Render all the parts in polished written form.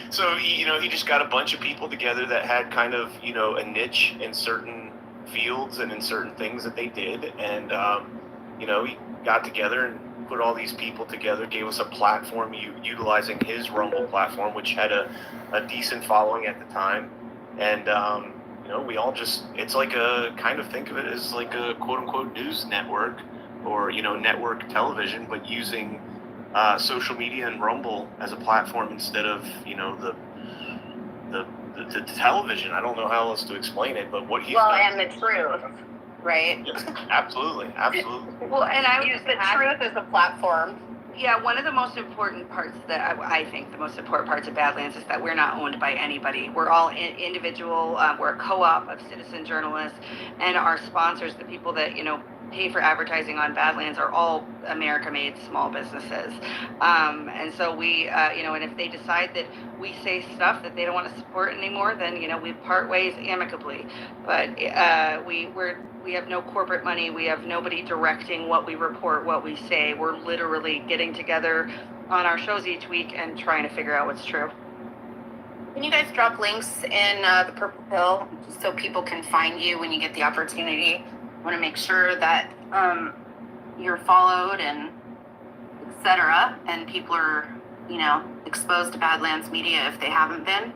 So he just got a bunch of people together that had kind of, a niche in certain fields and in certain things that they did, and he got together and put all these people together, gave us a platform, utilizing his Rumble platform, which had a decent following at the time, and we all just, it's like a, kind of think of it as like a quote unquote news network, or network television, but using social media and Rumble as a platform instead of the television. I don't know how else to explain it, but what he's done. And the truth, right? Yes, absolutely. Well, and I use the truth as a platform. Yeah, one of the most important parts that I think the most important parts of Badlands is that we're not owned by anybody. We're all individual. We're a co-op of citizen journalists, and our sponsors, the people that pay for advertising on Badlands, are all America-made small businesses. And so we, and if they decide that we say stuff that they don't want to support anymore, then we part ways amicably. But we have no corporate money. We have nobody directing what we report, what we say. We're literally getting together on our shows each week and trying to figure out what's true. Can you guys drop links in the Purple Pill so people can find you when you get the opportunity? I want to make sure that you're followed and etc. and people are, exposed to Badlands Media if they haven't been.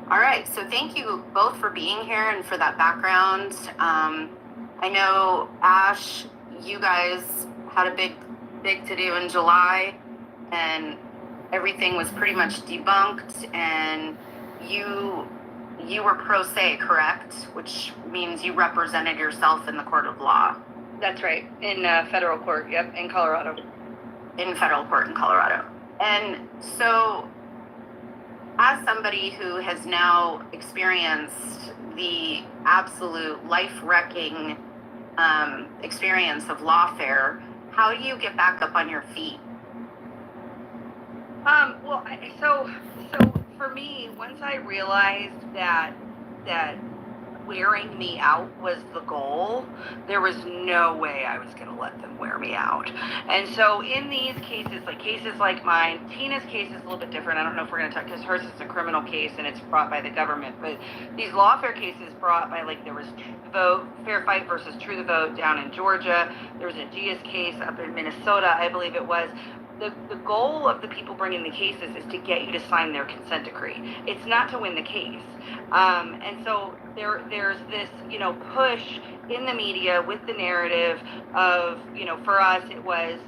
All right, so thank you both for being here and for that background. I know, Ash, you guys had a big to-do in July, and everything was pretty much debunked, and you were pro se, correct? Which means you represented yourself in the court of law. That's right, in federal court, yep, in Colorado. In federal court in Colorado. And so, as somebody who has now experienced the absolute life-wrecking experience of lawfare, how do you get back up on your feet? So for me, once I realized that wearing me out was the goal, there was no way I was going to let them wear me out. And so in these cases like mine, Tina's case is a little bit different. I don't know if we're going to talk, because hers is a criminal case and it's brought by the government. But these lawfare cases brought by, there was True the Vote, Fair Fight versus True the Vote down in Georgia. There was a Gia's case up in Minnesota, I believe it was. The goal of the people bringing the cases is to get you to sign their consent decree. It's not to win the case. And so there's this, push in the media with the narrative of, for us, it was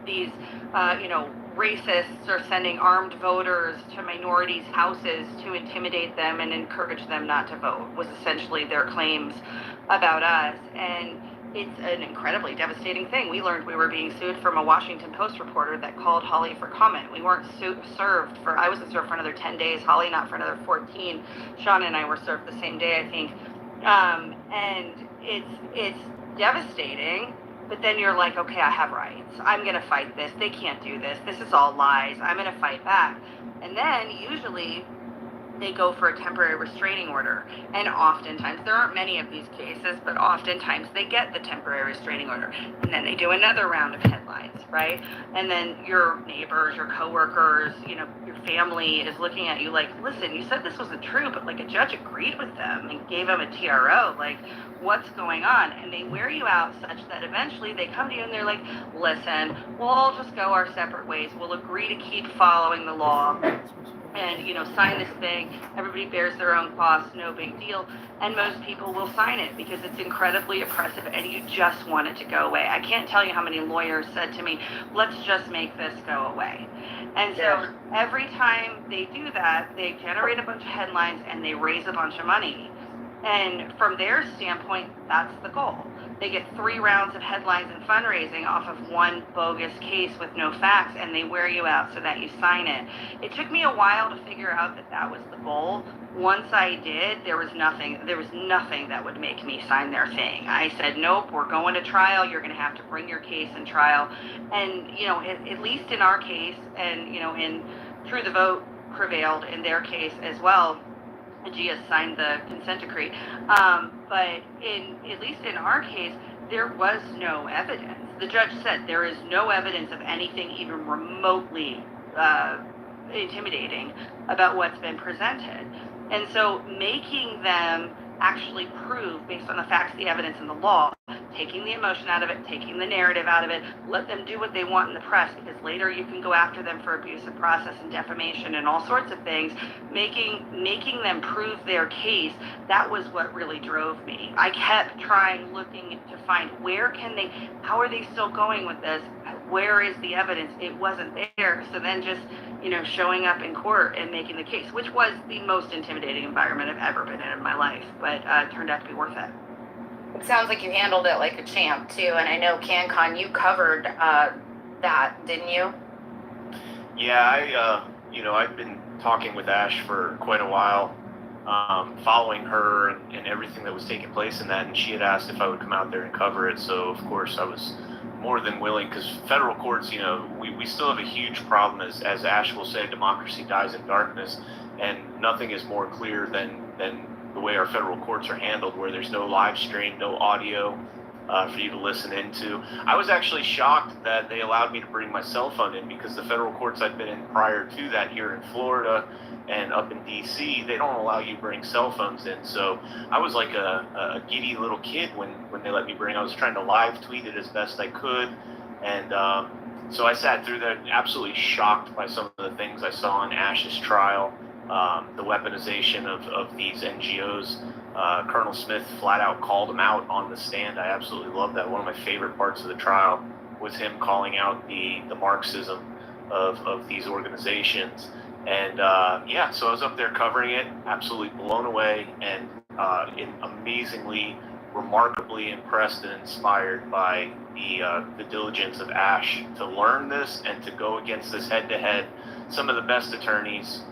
these, racists are sending armed voters to minorities' houses to intimidate them and encourage them not to vote, was essentially their claims about us. And it's an incredibly devastating thing. We learned we were being sued from a Washington Post reporter that called Holly for comment. We weren't I wasn't served for another 10 days, Holly not for another 14. Sean and I were served the same day, I think. And it's devastating, but then you're like, okay, I have rights. I'm going to fight this. They can't do this. This is all lies. I'm going to fight back. And then usually they go for a temporary restraining order. And oftentimes, there aren't many of these cases, but oftentimes they get the temporary restraining order. And then they do another round of headlines, right? And then your neighbors, your coworkers, your family is looking at you like, listen, you said this wasn't true, but a judge agreed with them and gave them a TRO. What's going on? And they wear you out such that eventually they come to you and they're like, listen, we'll all just go our separate ways. We'll agree to keep following the law. And, sign this thing. Everybody bears their own costs, no big deal. And most people will sign it because it's incredibly oppressive and you just want it to go away. I can't tell you how many lawyers said to me, let's just make this go away. And so every time they do that, they generate a bunch of headlines and they raise a bunch of money. And from their standpoint, that's the goal. They get 3 rounds of headlines and fundraising off of one bogus case with no facts, and they wear you out so that you sign it. It took me a while to figure out that was the goal. Once I did, there was nothing that would make me sign their thing. I said, nope, we're going to trial. You're going to have to bring your case in trial. And, at least in our case, and, in True the Vote prevailed in their case as well. Gia signed the consent decree. But at least in our case, there was no evidence. The judge said there is no evidence of anything even remotely intimidating about what's been presented. And so making them actually prove based on the facts, the evidence, and the law, taking the emotion out of it, taking the narrative out of it, let them do what they want in the press, because later you can go after them for abusive process and defamation and all sorts of things. Making them prove their case, that was what really drove me. I kept looking to find how are they still going with this? Where is the evidence? It wasn't there. So then just, showing up in court and making the case, which was the most intimidating environment I've ever been in my life, but turned out to be worth it. It sounds like you handled it like a champ too. And I know CanCon, you covered that, didn't you? Yeah, I've been talking with Ash for quite a while, following her and everything that was taking place in that, and she had asked if I would come out there and cover it, so of course I was more than willing, because federal courts, we still have a huge problem, as Ash will say, democracy dies in darkness, and nothing is more clear than the way our federal courts are handled, where there's no live stream, no audio for you to listen into. I was actually shocked that they allowed me to bring my cell phone in, because the federal courts I've been in prior to that here in Florida and up in DC, they don't allow you to bring cell phones in. So I was like a giddy little kid when they let me bring. I was trying to live tweet it as best I could. And so I sat through that, absolutely shocked by some of the things I saw in Ash's trial, the weaponization of these NGOs. Colonel Smith flat out called him out on the stand. I absolutely love that. One of my favorite parts of the trial was him calling out the Marxism of these organizations. And so I was up there covering it, absolutely blown away, and amazingly, remarkably impressed and inspired by the diligence of Ash to learn this and to go against this head-to-head. Some of the best attorneys,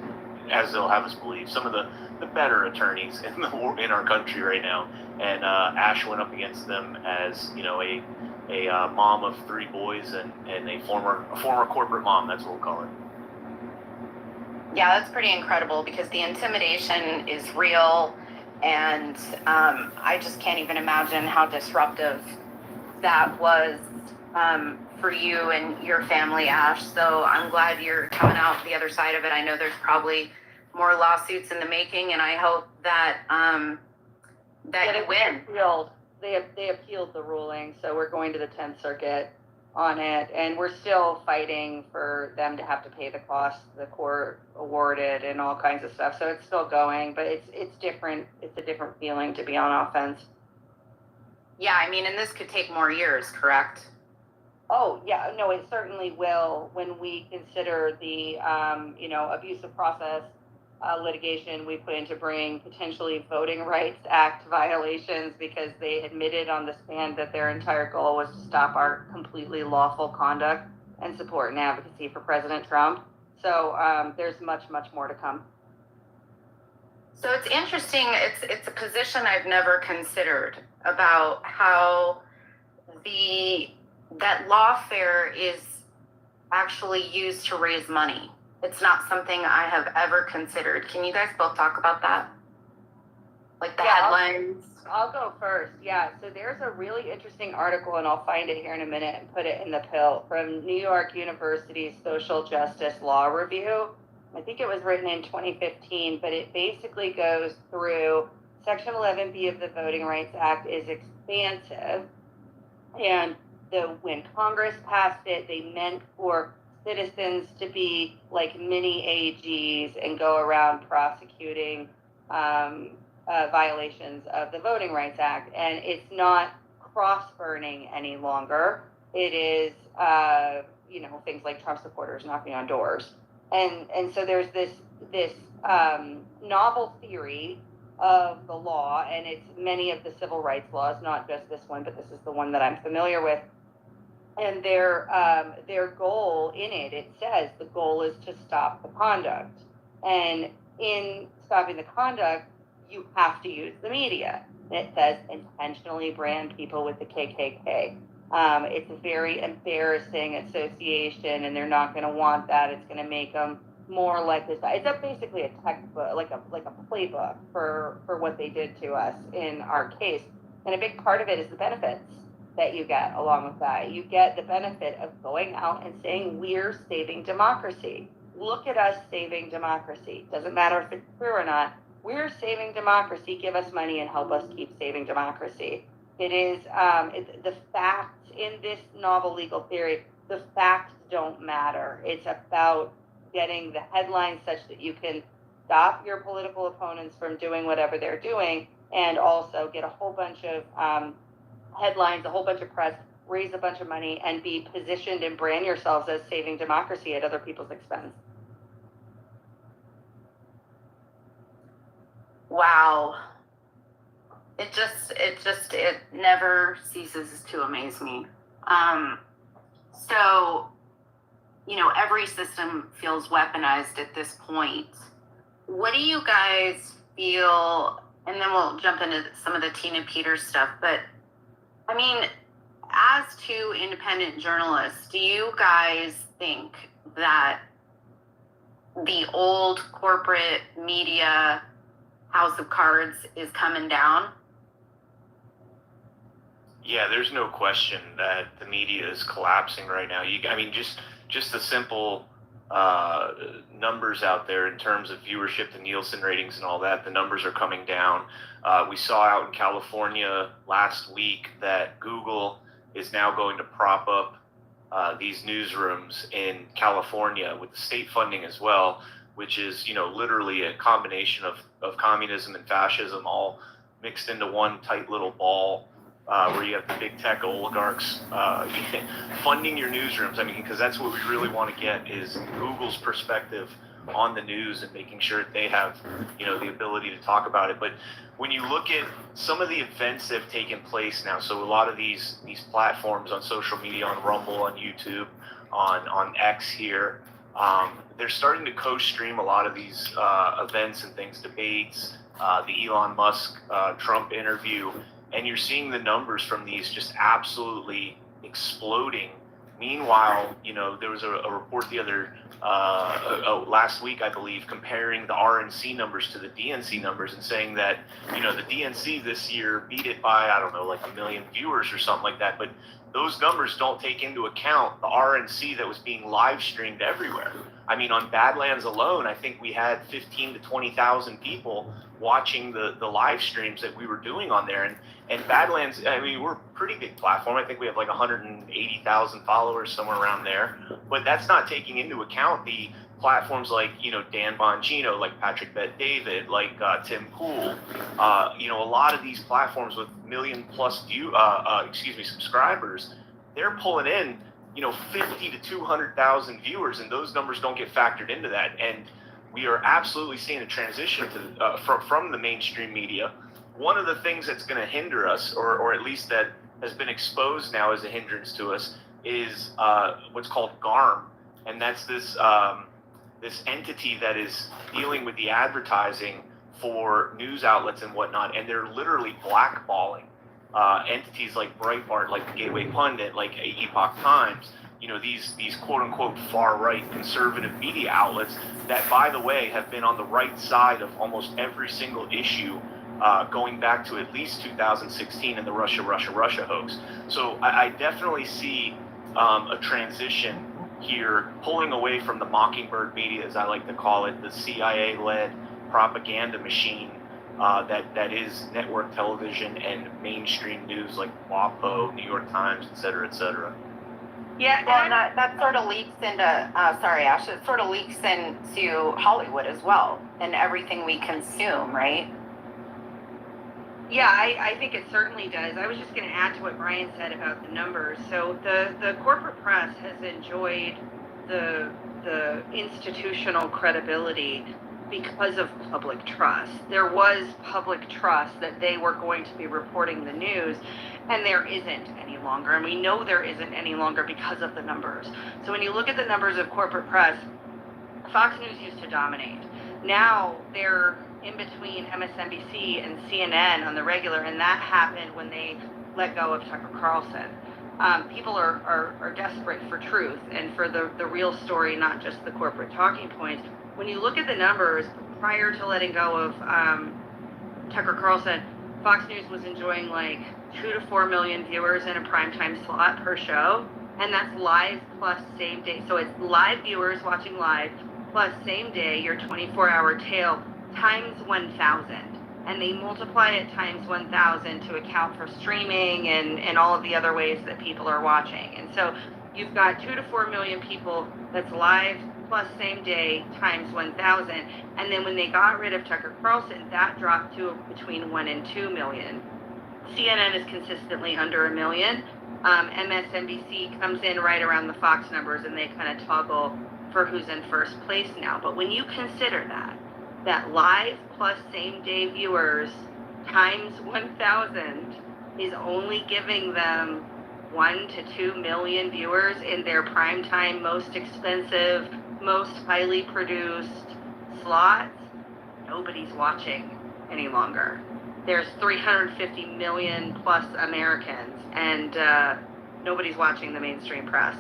as they'll have us believe, some of the better attorneys in our country right now, and Ash went up against them as a mom of 3 boys and a former corporate mom. That's what we'll call it. Yeah, that's pretty incredible, because the intimidation is real, and I just can't even imagine how disruptive that was for you and your family, Ash. So I'm glad you're coming out the other side of it. I know there's probably more lawsuits in the making, and I hope that you win. They appealed the ruling, so we're going to the 10th Circuit on it, and we're still fighting for them to have to pay the costs the court awarded and all kinds of stuff. So it's still going, but it's different. It's a different feeling to be on offense. Yeah, I mean, and this could take more years, correct? Oh, yeah, no, it certainly will, when we consider the, abusive process litigation we put in to bring potentially Voting Rights Act violations, because they admitted on the stand that their entire goal was to stop our completely lawful conduct and support and advocacy for President Trump. So there's much, much more to come. So it's interesting. It's a position I've never considered, about how that lawfare is actually used to raise money. It's not something I have ever considered. Can you guys both talk about that? Like the headlines? I'll go first. Yeah, so there's a really interesting article, and I'll find it here in a minute and put it in the pill, from New York University's Social Justice Law Review. I think it was written in 2015, but it basically goes through Section 11B of the Voting Rights Act is expansive, and when Congress passed it, they meant for citizens to be like mini AGs and go around prosecuting violations of the Voting Rights Act. And it's not cross-burning any longer. It is, things like Trump supporters knocking on doors. And so there's this novel theory of the law, and it's many of the civil rights laws, not just this one, but this is the one that I'm familiar with. And their goal in it says the goal is to stop the conduct. And in stopping the conduct, you have to use the media. It says intentionally brand people with the KKK. It's a very embarrassing association, and they're not going to want that. It's going to make them more like this. It's basically a textbook, like a playbook for what they did to us in our case. And a big part of it is the benefits. that you get along with that. You get the benefit of going out and saying, we're saving democracy. Look at us saving democracy. Doesn't matter if it's true or not. We're saving democracy. Give us money and help us keep saving democracy. It is the facts in this novel legal theory. The facts don't matter. It's about getting the headlines such that you can stop your political opponents from doing whatever they're doing, and also get a whole bunch of headlines, a whole bunch of press, raise a bunch of money, and be positioned and brand yourselves as saving democracy at other people's expense. Wow. It never ceases to amaze me. So, every system feels weaponized at this point. What do you guys feel, and then we'll jump into some of the Tina Peters stuff, but I mean, as two independent journalists, do you guys think that the old corporate media house of cards is coming down? Yeah, there's no question that the media is collapsing right now. Just the simple numbers out there in terms of viewership, the Nielsen ratings and all that, the numbers are coming down. We saw out in California last week that Google is now going to prop up these newsrooms in California with the state funding as well, which is, literally a combination of communism and fascism all mixed into one tight little ball, where you have the big tech oligarchs funding your newsrooms. I mean, because that's what we really want to get is Google's perspective on the news and making sure that they have, the ability to talk about it. But when you look at some of the events that have taken place now, so a lot of these platforms on social media, on Rumble, on YouTube, on X here, they're starting to co-stream a lot of these events and things, debates, the Elon Musk Trump interview, and you're seeing the numbers from these just absolutely exploding. Meanwhile, there was a report the other last week, I believe, comparing the RNC numbers to the DNC numbers and saying that, the DNC this year beat it by, I don't know, like 1 million viewers or something like that. But those numbers don't take into account the RNC that was being live streamed everywhere. I mean, on Badlands alone, I think we had 15 to 20,000 people watching the live streams that we were doing on there. And Badlands, I mean, we're a pretty big platform. I think we have like 180,000 followers, somewhere around there. But that's not taking into account the platforms like, Dan Bongino, like Patrick Bet-David, like Tim Pool, a lot of these platforms with million plus subscribers, they're pulling in, 50 to 200,000 viewers, and those numbers don't get factored into that. And we are absolutely seeing a transition to from the mainstream media. One of the things that's going to hinder us, or at least that has been exposed now as a hindrance to us, is what's called GARM, and that's this entity that is dealing with the advertising for news outlets and whatnot, and they're literally blackballing entities like Breitbart, like the Gateway Pundit, like Epoch Times, these quote unquote far right conservative media outlets that, by the way, have been on the right side of almost every single issue going back to at least 2016 in the Russia hoax. So I definitely see a transition here, pulling away from the Mockingbird media, as I like to call it, the CIA-led propaganda machine that is network television and mainstream news like WAPO, New York Times, et cetera, et cetera. Yeah, well, and that sort of leaks into, sorry, Ash, it sort of leaks into Hollywood as well, and everything we consume, right? Yeah, I think it certainly does. I was just going to add to what Brian said about the numbers. So the corporate press has enjoyed the institutional credibility because of public trust. There was public trust that they were going to be reporting the news, and there isn't any longer. And we know there isn't any longer because of the numbers. So when you look at the numbers of corporate press, Fox News used to dominate. Now they're in between MSNBC and CNN on the regular, and that happened when they let go of Tucker Carlson. People are desperate for truth and for the real story, not just the corporate talking points. When you look at the numbers, prior to letting go of Tucker Carlson, Fox News was enjoying like 2 to 4 million viewers in a primetime slot per show, and that's live plus same day. So it's live viewers watching live plus same day, your 24-hour tail times 1,000. And they multiply it times 1,000 to account for streaming and all of the other ways that people are watching. And so you've got 2 to 4 million people that's live plus same day times 1,000. And then when they got rid of Tucker Carlson, that dropped to between 1 and 2 million. CNN is consistently under 1 million. MSNBC comes in right around the Fox numbers, and they kind of toggle for who's in first place now. But when you consider that live plus same day viewers times 1,000 is only giving them 1 to 2 million viewers in their primetime, most expensive, most highly produced slots, nobody's watching any longer. There's 350 million plus Americans, and nobody's watching the mainstream press.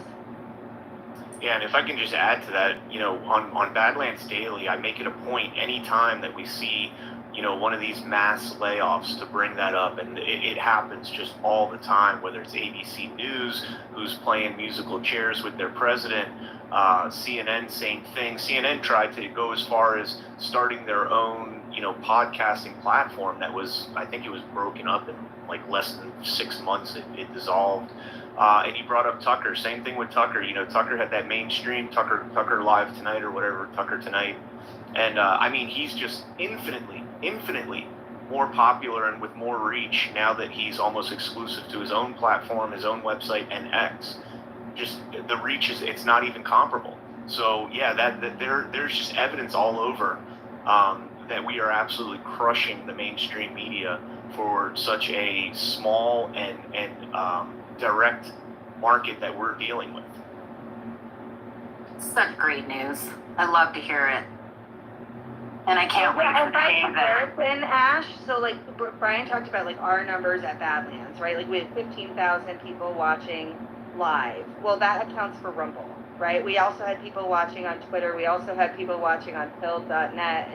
Yeah, and if I can just add to that, on Badlands Daily, I make it a point anytime that we see, one of these mass layoffs to bring that up. And it happens just all the time, whether it's ABC News, who's playing musical chairs with their president, CNN, same thing. CNN tried to go as far as starting their own, podcasting platform that was, I think it was broken up in like less than 6 months, it dissolved. And you brought up Tucker. Same thing with Tucker. Tucker had that mainstream Tucker Live Tonight or whatever, Tucker Tonight. And he's just infinitely more popular and with more reach now that he's almost exclusive to his own platform, his own website, and X. Just the reach it's not even comparable. So yeah, that there's just evidence all over that we are absolutely crushing the mainstream media for such a small and direct market that we're dealing with. Such great news. I love to hear it. And I can't wait for the day that... And Ash, so like Brian talked about like our numbers at Badlands, right? Like we had 15,000 people watching live. Well, that accounts for Rumble, right? We also had people watching on Twitter. We also had people watching on Pilled.net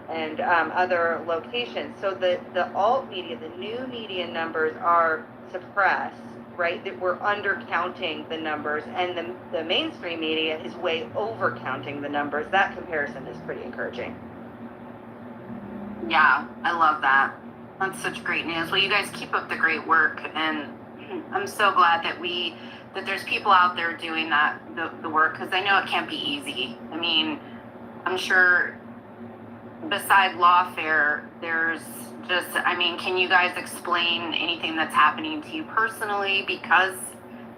and other locations. So the alt media, the new media numbers are suppressed, right? That we're undercounting the numbers, and the mainstream media is way overcounting the numbers. That comparison is pretty encouraging. Yeah, I love that. That's such great news. Well, you guys keep up the great work, and I'm so glad that there's people out there doing the work, because I know it can't be easy. I mean, I'm sure beside lawfare, there's can you guys explain anything that's happening to you personally because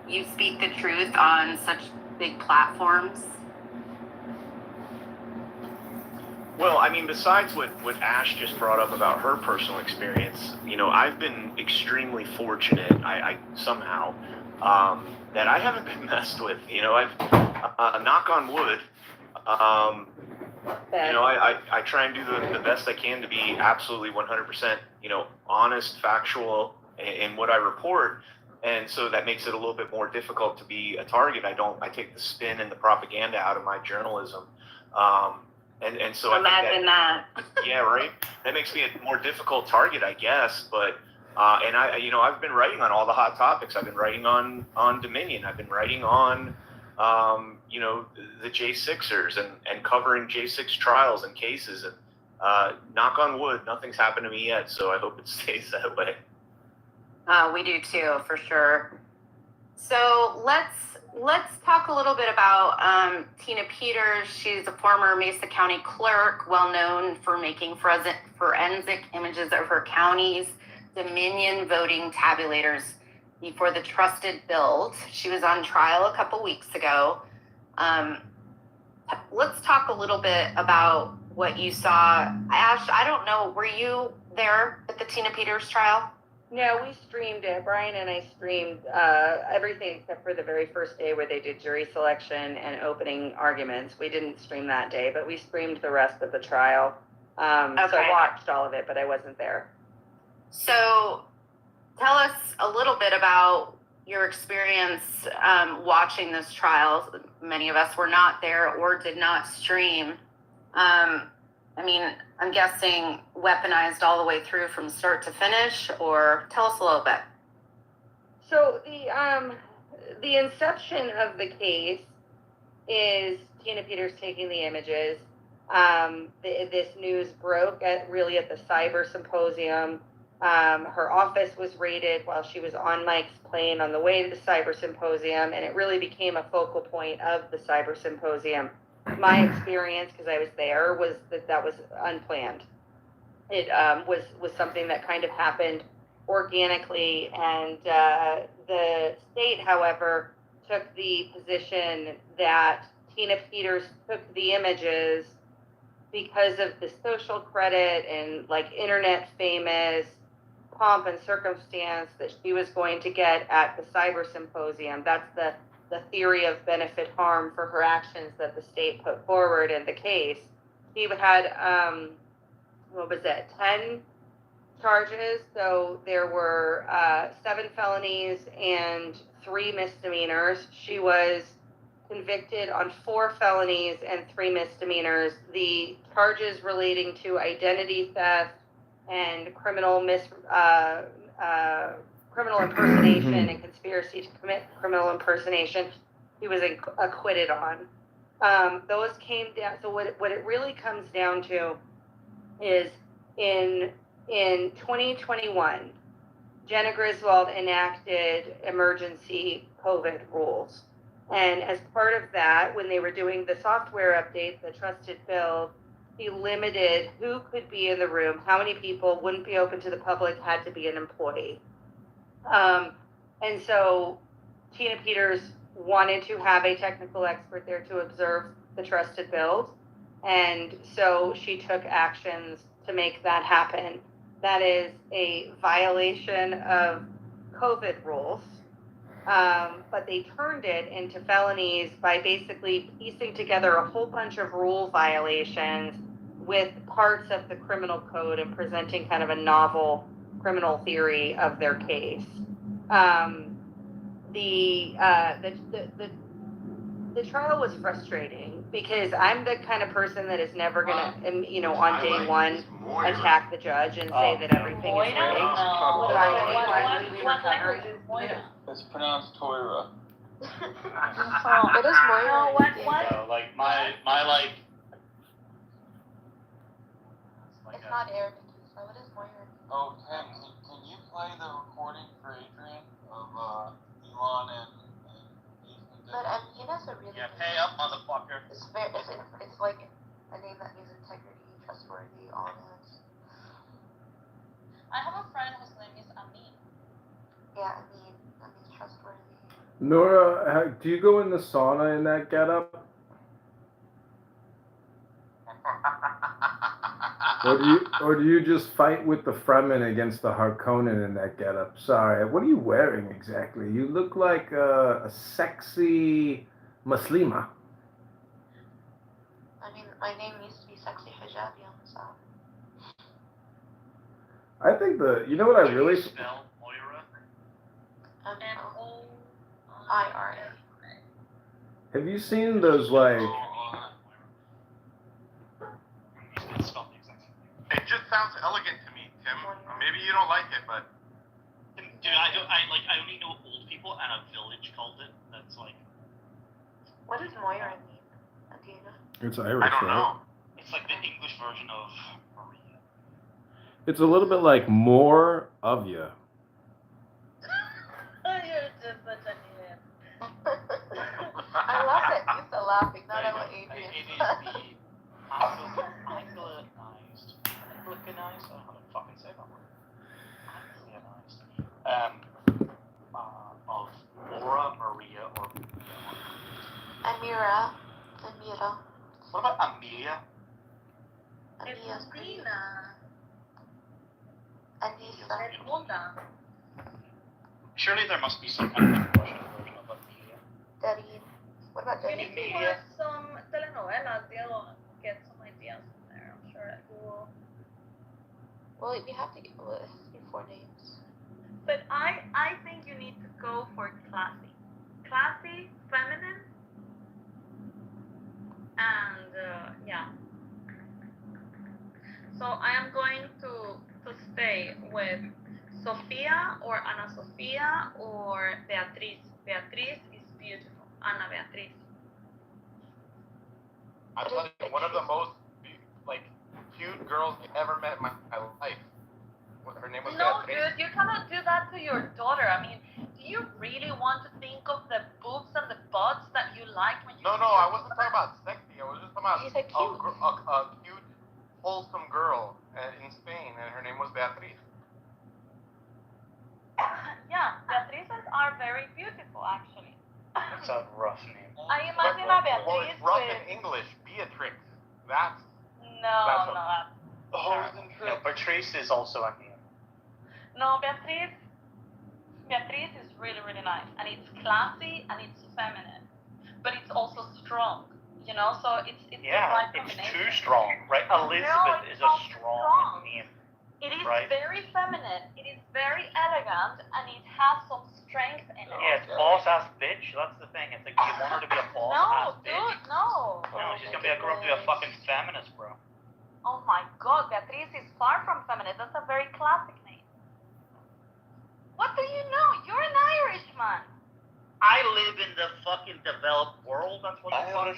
you speak the truth on such big platforms? Well, besides what Ash just brought up about her personal experience, I've been extremely fortunate, I somehow, that I haven't been messed with. I've, knock on wood, I try and do the best I can to be absolutely 100%, honest, factual in what I report. And so that makes it a little bit more difficult to be a target. I take the spin and the propaganda out of my journalism. And so imagine that. Yeah, right. That makes me a more difficult target, I guess. But I've been writing on all the hot topics. I've been writing on Dominion. I've been writing on the J6ers and covering J6 trials and cases. And knock on wood, nothing's happened to me yet. So I hope it stays that way. We do too, for sure. So let's talk a little bit about Tina Peters. She's a former Mesa County clerk, well known for making forensic images of her county's Dominion voting tabulators before the trusted build. She was on trial a couple weeks ago. Let's talk a little bit about what you saw. Ash, I don't know, were you there at the Tina Peters trial? No, we streamed it. Brian and I streamed everything except for the very first day where they did jury selection and opening arguments. We didn't stream that day, but we streamed the rest of the trial. So I watched all of it, but I wasn't there. So tell us a little bit about your experience watching this trial. Many of us were not there or did not stream. I'm guessing weaponized all the way through from start to finish, or tell us a little bit. So the inception of the case is Tina Peters taking the images. This news broke at the cyber symposium. Her office was raided while she was on Mike's plane on the way to the cyber symposium, and it really became a focal point of the cyber symposium. My experience, because I was there, was that was unplanned. It was something that kind of happened organically, and the state, however, took the position that Tina Peters took the images because of the social credit and like internet famous pomp and circumstance that she was going to get at the cyber symposium. That's the theory of benefit harm for her actions that the state put forward in the case. She had 10 charges. So there were 7 felonies and 3 misdemeanors. She was convicted on 4 felonies and 3 misdemeanors. The charges relating to identity theft and criminal impersonation and conspiracy to commit criminal impersonation, he was acquitted on. Those came down. So what it really comes down to is in 2021, Jenna Griswold enacted emergency COVID rules. And as part of that, when they were doing the software update, the trusted build, he limited who could be in the room, how many people wouldn't be open to the public, had to be an employee. And so Tina Peters wanted to have a technical expert there to observe the trusted build. And so she took actions to make that happen. That is a violation of COVID rules. But they turned it into felonies by basically piecing together a whole bunch of rule violations with parts of the criminal code and presenting kind of a novel criminal theory of their case. The trial was frustrating because I'm the kind of person that is never gonna, on day one, attack the judge and say that everything is rigged. It's pronounced Toira. It is Moira. So, like my like. It's not Arabic, so it is Moira. Oh, Tim, can you play the recording for Adrian of Elon and Ethan? But Amina's a really Yeah, pay up, motherfucker. It's like a name that means integrity, trustworthy, honest. I have a friend whose name is Amin. Yeah, that means trustworthy. Nora, do you go in the sauna in that getup? Or do you just fight with the Fremen against the Harkonnen in that getup? Sorry, what are you wearing exactly? You look like a sexy Muslima. I mean, my name used to be Sexy Hijabi on the side. I think you know what I really spell Moira? M-O-I-R-A. have you seen those like? It just sounds elegant to me, Tim. Maybe you don't like it, but Dude, I only know old people and a village called it. That's like. What does Moira mean, Adina? It's Irish, I don't know. It's like the English version of Maria. It's a little bit like more of you. You're just such an idiot. I love that you're still laughing, not at what It Adrian is said. the Anglicanized. Anglicanized? I don't know how to fucking say that word. Anglicanized. Of Laura, Maria, or Amira. what about Amelia? Amira's pretty. Dina. Anissa. Edmunda. Surely there must be some kind of Russian version of Amelia. Darin. What about You Darin? need to watch some telenovelas. They'll get some ideas from there. I'm sure that you will. Well, we have to get. Well, it has to be 4 names. But I think you need to go for classy. Classy, feminine, and yeah. So I am going to stay with Sofia or Ana Sofia or Beatriz. Beatriz is beautiful. Ana Beatriz. I'm telling you, one of the most like cute girls I ever met in my life. Her name was No, Beatriz. dude, you cannot do that to your daughter. I mean, do you really want to think of the boobs and the butts that you like when you? No, I wasn't talking about sexy. I was just talking about She said cute. a cute, wholesome girl in Spain, and her name was Beatriz. Yeah, Beatrices are very beautiful, actually. That's a rough name. I imagine a Beatriz Well, it's rough with... in English. Beatrix. That's No. holes and No, Patrice is also a name. No, Beatriz is really, really nice, and it's classy and it's feminine, but it's also strong. You know, so it's the right It's combination. too strong, right? Elizabeth it's is a not strong name. It is right? very feminine. It is very elegant, and it has some strength in it. Yeah, it's boss ass bitch. That's the thing. It's like you want her to be a boss ass No, bitch. dude, no. No, she's gonna grow up to be a fucking feminist, bro. Oh my God, Beatriz is far from feminine. That's a very classic name. What do you know? You're an Irishman. I live in the fucking developed world. That's what the fuck.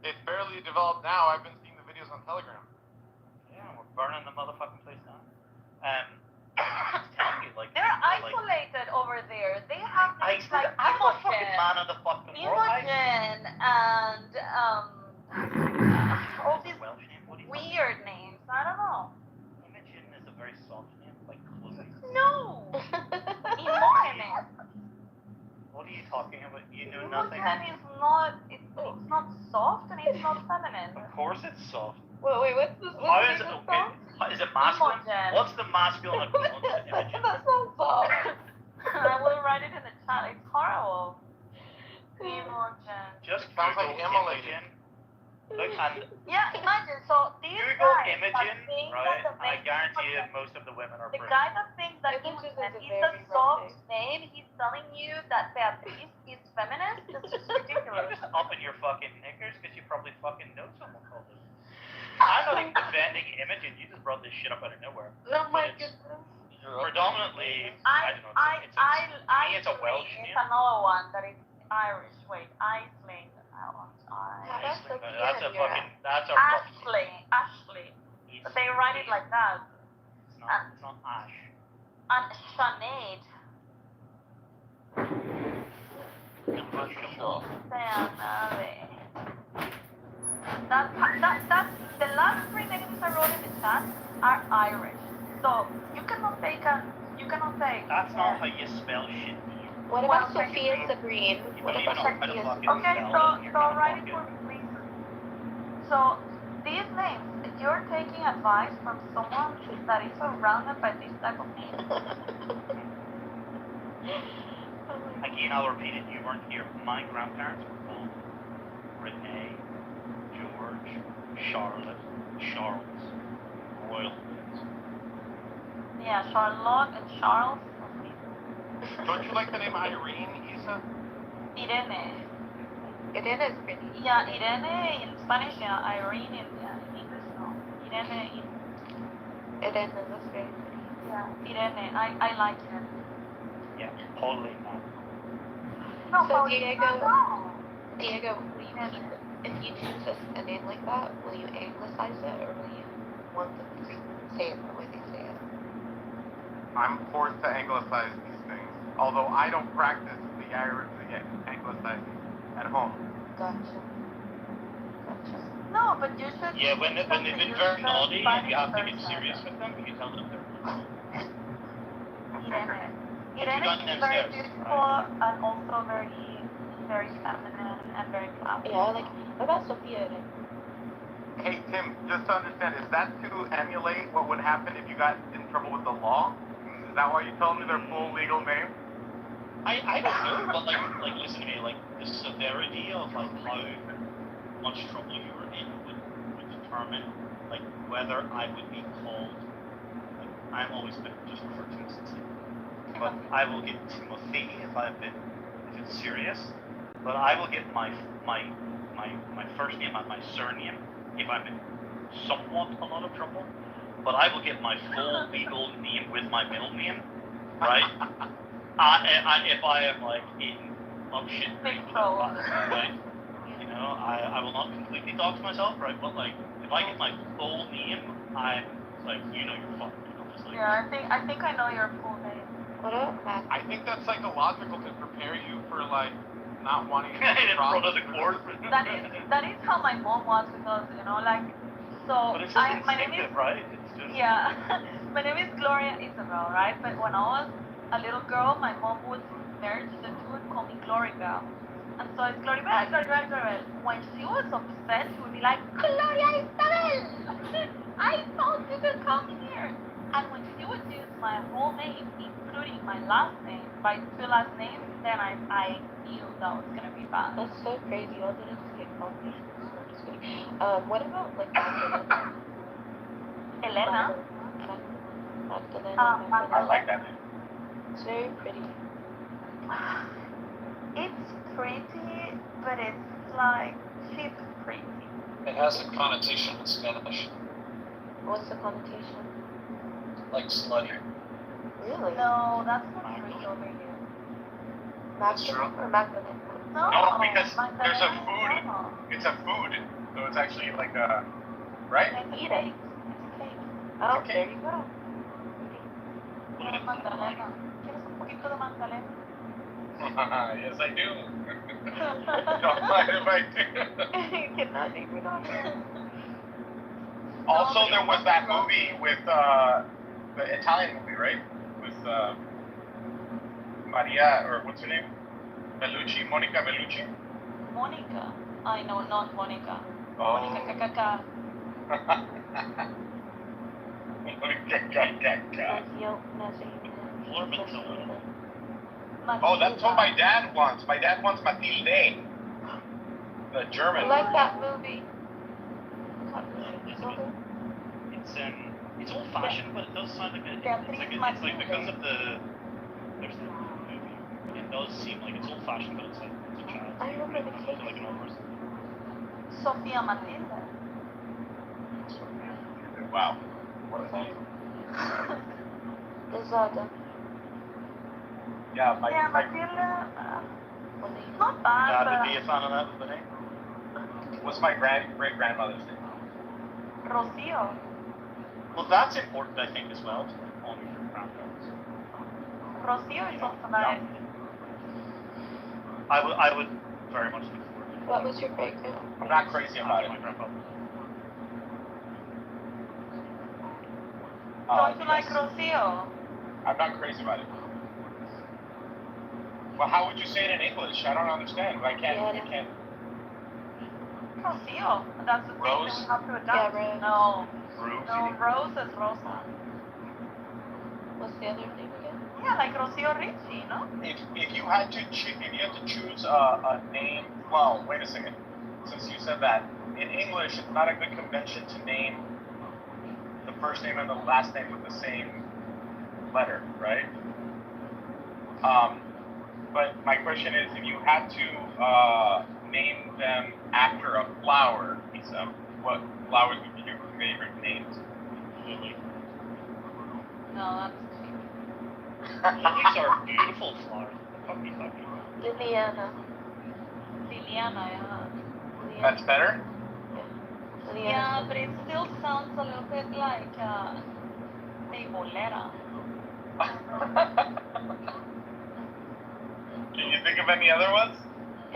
It's barely developed now. I've been seeing the videos on Telegram. Yeah, we're burning the motherfucking place down. I'm telling you, like They're like, isolated over there. They have I names said, like I'm a fucking Imogen, man of the fucking world. and all these Welsh name? What do you weird names. I don't know. Imogen is a very soft name, like Chloe. No. Imogen. What are you talking about? You know nothing. Imogen is not. It's not soft and it's not feminine. Of course it's soft. Wait, what's this? How is it okay? Is it masculine? Imogen. What's the masculine equivalent to Imogen? That's not soft. I will write it in the chat. It's horrible. Imogen. Just Sounds Google like immolated. Imogen. Look, and Yeah, imagine. So these Google guys Imogen, that think right? that the I guarantee you Imogen- most of the women are The pretty. guy that thinks that Imogen Imogen is a is very a rough soft name, he's telling you that Beatriz is feminist. That's just You're ridiculous. just up in your fucking knickers because you probably fucking know someone called it. I'm not even defending Imogen. You just brought this shit up out of nowhere. Oh my But it's goodness. predominantly, I don't know. It's a Welsh It's name. another one that is Irish. Wait, Aisling. That's so But cute. that's a fucking. That's a rough. Ashley. But they write it like that. It's not Ash. And Sinead. That's the last three names I wrote in the chat are Irish. So you cannot take. That's not how you spell shit. What about Sophia Sabrine? You What don't about even know how to Sophia fucking Sabrine? Okay, spell it. You're so gonna write it fuck for me, please. So these names, you're taking advice from someone that is surrounded by this type of names. Again, I'll repeat it. You weren't here. My grandparents were called Renee, George, Charlotte, Charles, Royal. Yeah, Charlotte and Charles. Don't you like the name Irene, Isa? Irene. Irene is pretty. Yeah, Irene in Spanish, yeah, Irene in English, no. Irene in, Irene, that's very pretty. yeah, Irene. I like it. Yeah, totally not. No, So Paulina, Diego- no. Diego, will you keep, if you choose a name like that, will you anglicize it or will you want them to say it the way they say it? I'm forced to anglicize these things, although I don't practice the anglicizing at home. Gotcha. No, but you should. Yeah, when they've been very naughty, Spanish you have to get person. serious with them. You tell them they're Irene. You Irene got is them very steps, beautiful and also very, very feminine and very classy. Yeah, like, what about Sophia Irene? Hey Tim, just to understand, is that to emulate what would happen if you got in trouble with the law? Is that why you told me their full legal name? I don't know, but like listen to me, like the severity of like how much trouble you were in would determine like whether I would be called. Like I'm always been just referred to as Tim, but I will get Timothy if it's serious. But I will get my first name and my surname if I'm in somewhat a lot of trouble. but I will get my full legal name with my middle name, right? If I am like in shit Big creek, trouble. right? You know, I will not completely dox myself, right? But like, if I get my full name, I'm like, you know, you're fucked. You know, just like, Yeah, I think I know your full name. What up, Matt? I think that's psychological to prepare you for like not wanting to in cross front of the court. That is how my mom was because like so But it's just my name is instinctive, right? It's just yeah my name is Gloria Isabel, right? But when I was a little girl, my mom would merge the two and call me Glory Bell. And so it's Glory Bell, Glory Bell, Glory Bell. When she was upset, she would be like, Gloria Isabel! I told you to come here. And when she would use my whole name, including my last name, my two last names, then I knew that was gonna be bad. That's so crazy. All did it just get coffee? I'm just kidding. What about like Magdalena? Elena? Magdalena. I like that name. It's very pretty. It's pretty, but it's like cheap pretty. It has a connotation in Spanish, What's the connotation? like slutty. Really? No, that's not true over here. Magdalena or Magdalena? No, No, because Magdalena there's a is food. normal. It's a food, so it's actually like a right. It's Eat a it. cake. It's a cake. Oh, Okay. there you go. Magdalena. ¿Quieres un poquito de Magdalena? Yes, I do. Don't mind if I do. You cannot leave me on here. Also, there was that movie with the Italian movie, right? With Maria, or what's her name? Bellucci, Monica Bellucci. Monica. I know, not Monica. Oh. Monica Kakaka. Oh, that's what my dad wants. My dad wants Matilde. The German. I like that movie. It's old fashioned, but it does sound like it's like because of there's the movie. It does seem like it's old fashioned, but it's like it's a child. I remember the cake. Like an old person. Sofia Matilda. Wow. What a name. Lazada. Yeah, Yeah, my Matilda. Not bad, Dad but would be a fan of that, would he? what's my great grandmother's name? Rocio. Well, that's important, I think, as well. To honor your grandparents. Rocio is also nice. I would very much look forward to it. What was your great grandma? I'm not crazy about it. My grandfather. Don't you like Yes. Rocio? I'm not crazy about it. Well, how would you say it in English? I don't understand. I can't. I can't. Rocio. That's the thing Rose? that we have to adopt. Yeah, Rose. No. Ruth? No, Rose is Rosa. What's the other name again? Yeah, like Rocio Ricci, no? If you had to choose a name, well, wait a second. Since you said that, in English, it's not a good convention to name the first name and the last name with the same letter, right? But my question is, if you had to name them after a flower, Lisa, what flowers would be your favorite names? Lily. No, that's Lilies are beautiful flowers. Puppy. Liliana. Liliana, yeah. That's better? Liliana. Yeah, but it still sounds a little bit like Bolera. Can you think of any other ones?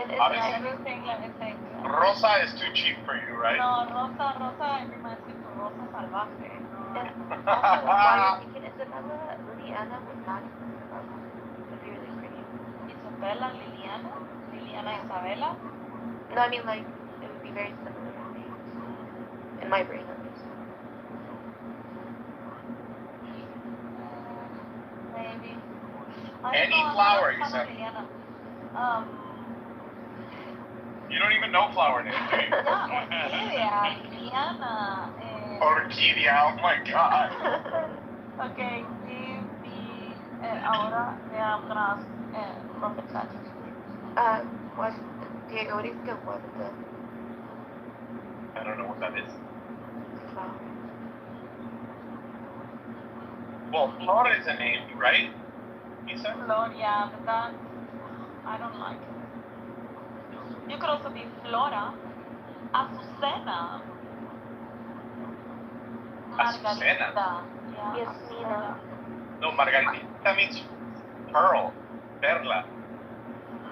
And it's Obviously. Let me think, let me think. Rosa is too cheap for you, right? No, Rosa reminds me of Rosa Salvaje. And also, while you're thinking, Isabella, Liliana would not would be really pretty. Isabella, Liliana Isabella. No, I mean, like, it would be very similar names. In my brain, at least. Maybe. Any flower, you said. Liliana. You don't even know flower names, do you? Yeah, Orquídea, Liliana. Orquídea, oh my god. Okay, give me. Ahora, yeah, I'm gonna ask Prophet ChatGPT. Was Diego Rizka was the I don't know what that is. flower. Well, Flora is a name, right? You said? Flora, yeah, but that, I don't like it. You could also be Flora, Azucena, Azucena? Margarita. Yeah, Yasmina. No, Margarita means pearl, perla.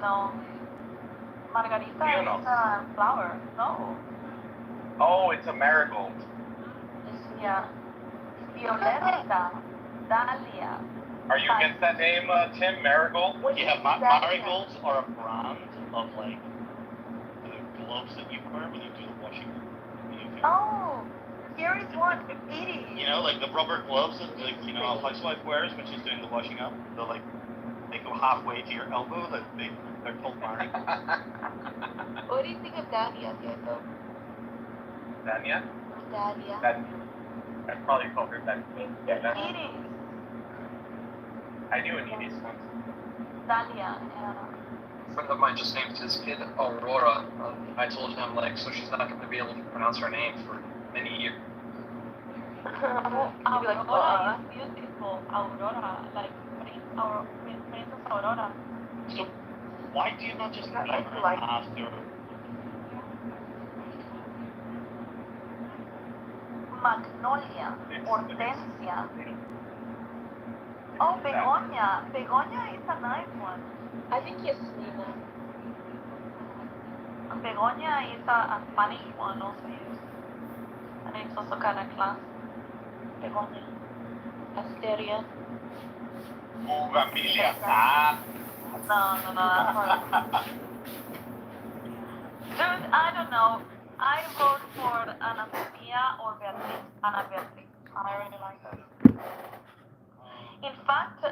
No. Margarita You know. is a flower. No. Oh, it's a marigold. Yeah. Violeta, Dahlia. Are you against that name, Tim? Marigold? Yeah, marigolds are a brand of like the gloves that you wear when you do the washing. Oh, here is one. It is. You know, like the rubber gloves that like a housewife wears when she's doing the washing up. They're like they go halfway to your elbow. Like they're called marigolds. What do you think of Dahlia, Diego? Dania? Dahlia. I probably called her that. Yeah, It is. I knew an Edith once. Dahlia, yeah. A friend of mine just named his kid Aurora. I told him, like, so she's not going to be able to pronounce her name for many years. Aurora is beautiful. Aurora, like Princess Aurora. So why do you not just name her like- after? Magnolia, Hortensia. Oh, Begonia. Begonia is a nice one. I think Yasmina. Begonia is a Spanish one also used. And it's also kind of class. Begonia. Asteria. Bugambilia. No, that's not. Dude, I don't know. I vote for Anastasia or Beatriz. Ana Beatriz. I really like her. In fact,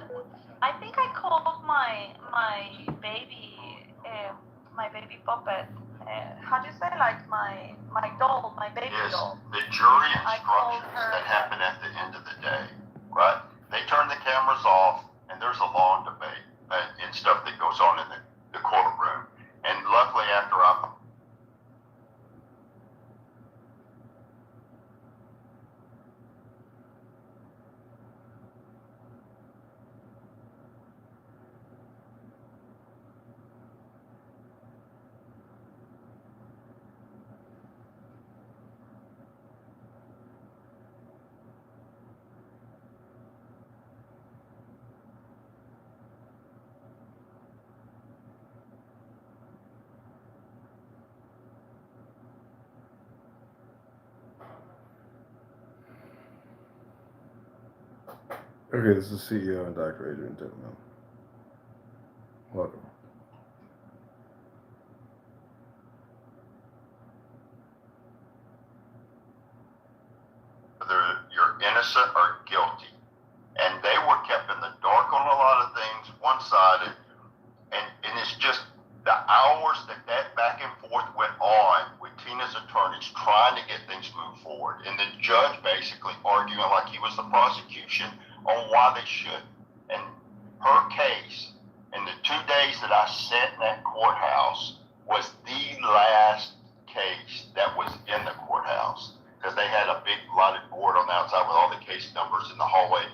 I think I called my baby puppet. How do you say, like my doll, my baby Yes, doll? the jury I called instructions her- that happen at the end of the day, right? They turn the cameras off, and there's a long debate and stuff that goes on in the courtroom. And luckily, after I Okay, this is CEO and Dr. Adrian Titman. Welcome. whether you're innocent or guilty. And they were kept in the dark on a lot of things, one-sided, and it's just the hours that back and forth went on with Tina's attorneys trying to get things moved forward, and the judge basically arguing like he was the prosecution on why they should. And her case, in the 2 days that I sat in that courthouse, was the last case that was in the courthouse, because they had a big lighted board on the outside with all the case numbers in the hallway.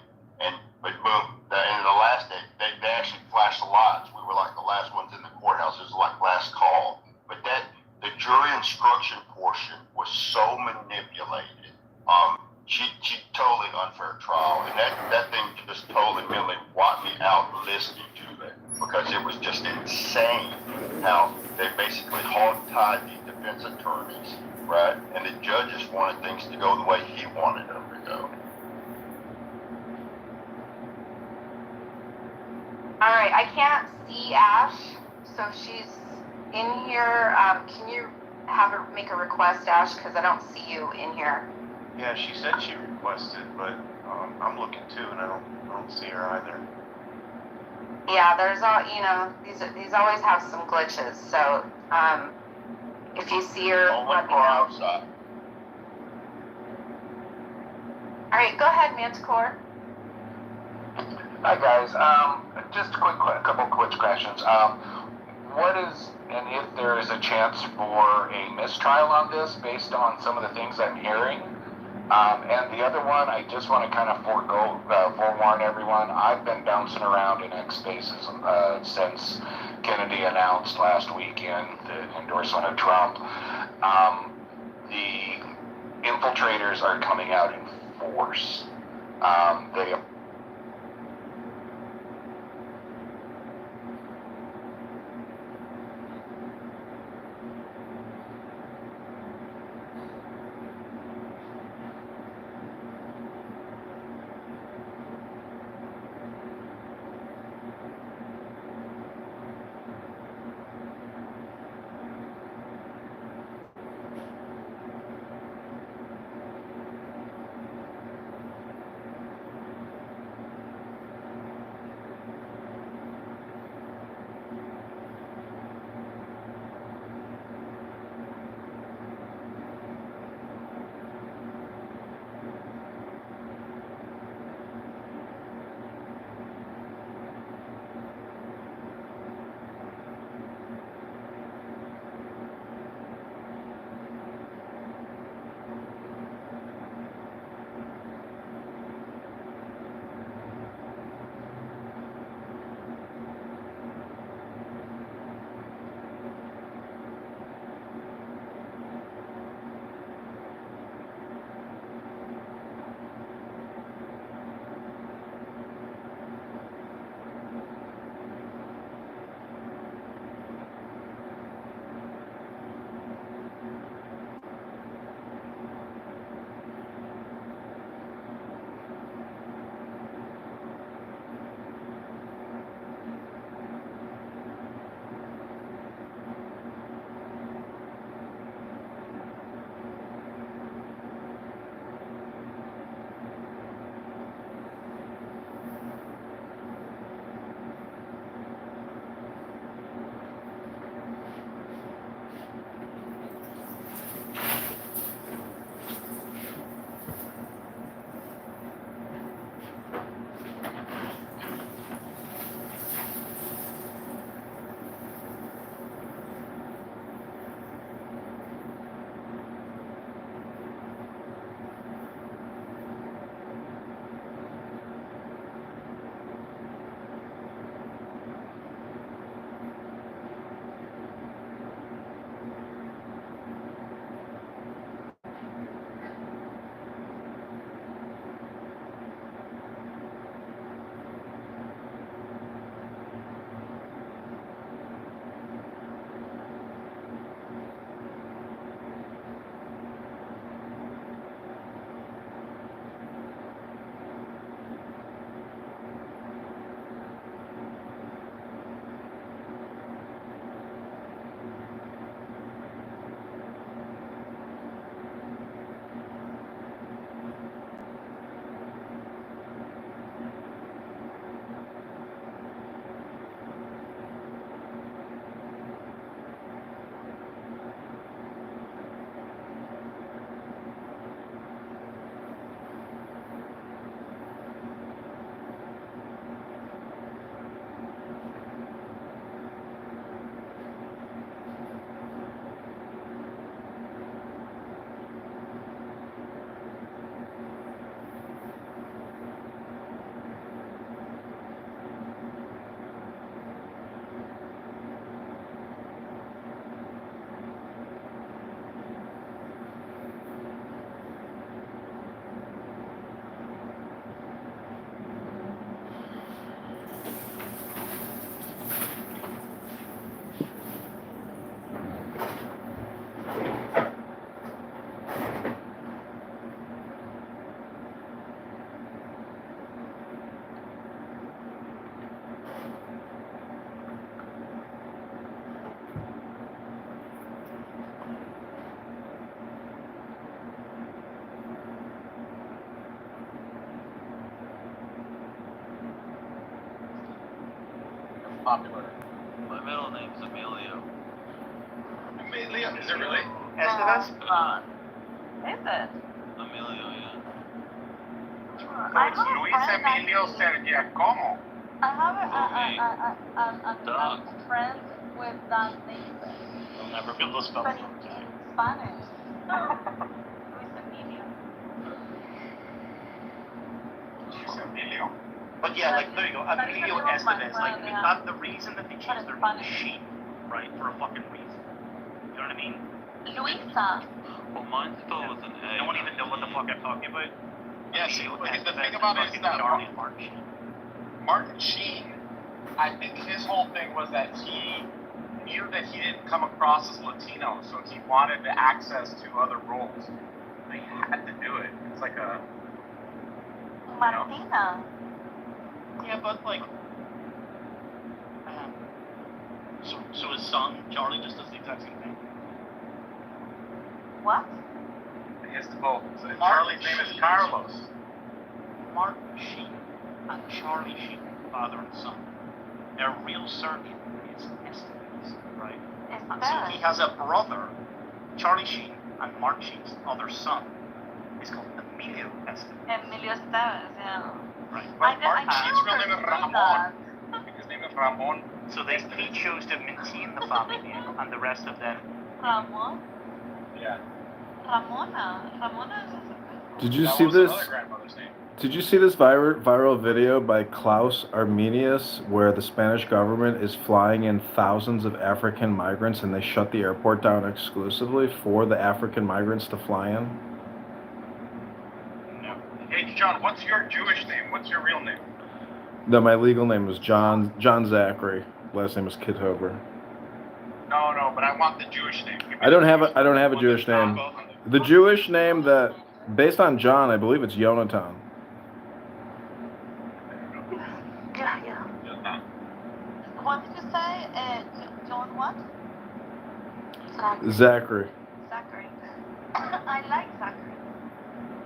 But boom, and the last day, they actually flashed the lights. We were like the last ones in the courthouse. It was like last call. But the jury instruction portion was so manipulated. She totally unfair trial, and that thing just totally mentally wiped me out listening to it, because it was just insane how they basically hog-tied the defense attorneys, right? And the judges wanted things to go the way he wanted them to go. All right, I can't see Ash, so she's in here. Can you have her make a request, Ash? Because I don't see you in here. Yeah, she said she requested, but I'm looking too, and I don't see her either. Yeah, there's all these always have some glitches. So if you see her, let me know. outside. All right, go ahead, Manticore. Hi guys, just a couple quick questions. What is, and if there is a chance for a mistrial on this based on some of the things I'm hearing? And the other one, I just want to kind of forewarn everyone. I've been bouncing around in X Spaces since Kennedy announced last weekend the endorsement of Trump. The infiltrators are coming out in force. They popular. My middle name's Emilio. Emilio, is it really? Is it? Emilio, yeah. So I it's have a Luis friend Emilio actually. Sergiacomo. I have a friend with that name, You'll never be able to spell but it. in Spanish. Luis Emilio. Emilio. But yeah, like there you go. That is the Emilio name of my Estevez. friend, Like yeah. the reason that they changed their name Funny. to Sheep, right? For a fucking reason. You know what I mean? Luisa. Well, mine still was an A. No one even know what the fuck I'm talking about. Yeah, see, Emilio but the Estevez thing and about it is fucking that Charlie and Mark Sheen. Martin Sheen, I think his whole thing was that he knew that he didn't come across as Latino, so he wanted the access to other roles. He had to do it. It's like a Martina. Yeah, but like, so his son Charlie just does the exact same thing. What? he has to both. So Charlie's name is Carlos. Mark Sheen and Charlie Sheen, father and son. Their real surname is Estevez, right? So he has a brother, Charlie Sheen, and Mark Sheen's other son is called Emilio Estevez. Emilio Estevez, yeah. Right. But Mark I Sheen's real name is Ramon. His name is Ramon. So he chose to maintain the family name, and the rest of them. Ramon? Yeah. Ramona. Ramona is Did you That see was this? another grandmother's name. Did you see this viral video by Klaus Arminius where the Spanish government is flying in thousands of African migrants and they shut the airport down exclusively for the African migrants to fly in? No. Hey, John, what's your Jewish name? What's your real name? No, my legal name is John Zachary. Last name is Kitover. No, but I want the Jewish name. Give me I don't the have a Jewish I don't have a name. Jewish One name. that's not The Jewish name that based on John, I believe it's Yonatan. Yeah. Jonathan. What did you say? John what? Zachary. Zachary. I like Zachary.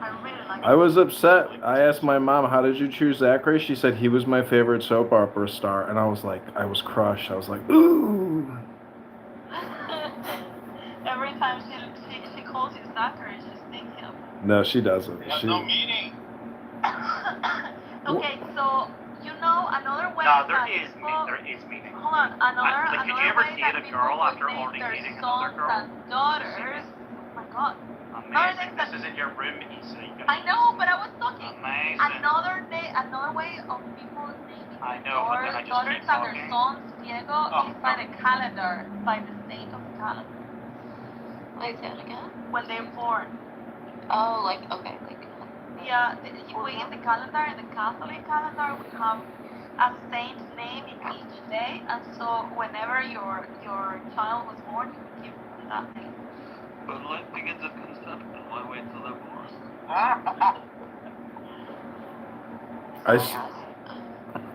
I really like I was upset. I asked my mom, "How did you choose Zachary?" She said he was my favorite soap opera star, and I was like, I was crushed. I was like, ooh. Every time she calls you Zachary, she's thinking of No, she doesn't. It has She. no meaning. Okay, so you know another way No, that there is people, meaning. hold on, another Like, could you ever way date that a people girl would after name already their dating another sons girl? and daughters. Oh my god. Amazing. This is in your room, Issa. You can- I know, but I was talking. Amazing. Another way of people naming I know, but then I just daughters keep and their talking. sons Diego Oh, is by the calendar, by the state of the calendar. Wait, say it again? When they're born. Oh, like, okay, like. Yeah, we in the calendar, in the Catholic calendar, we have a saint name in each day, and so whenever your child was born, you give them that name. But life begins at conception. Why wait till they're born?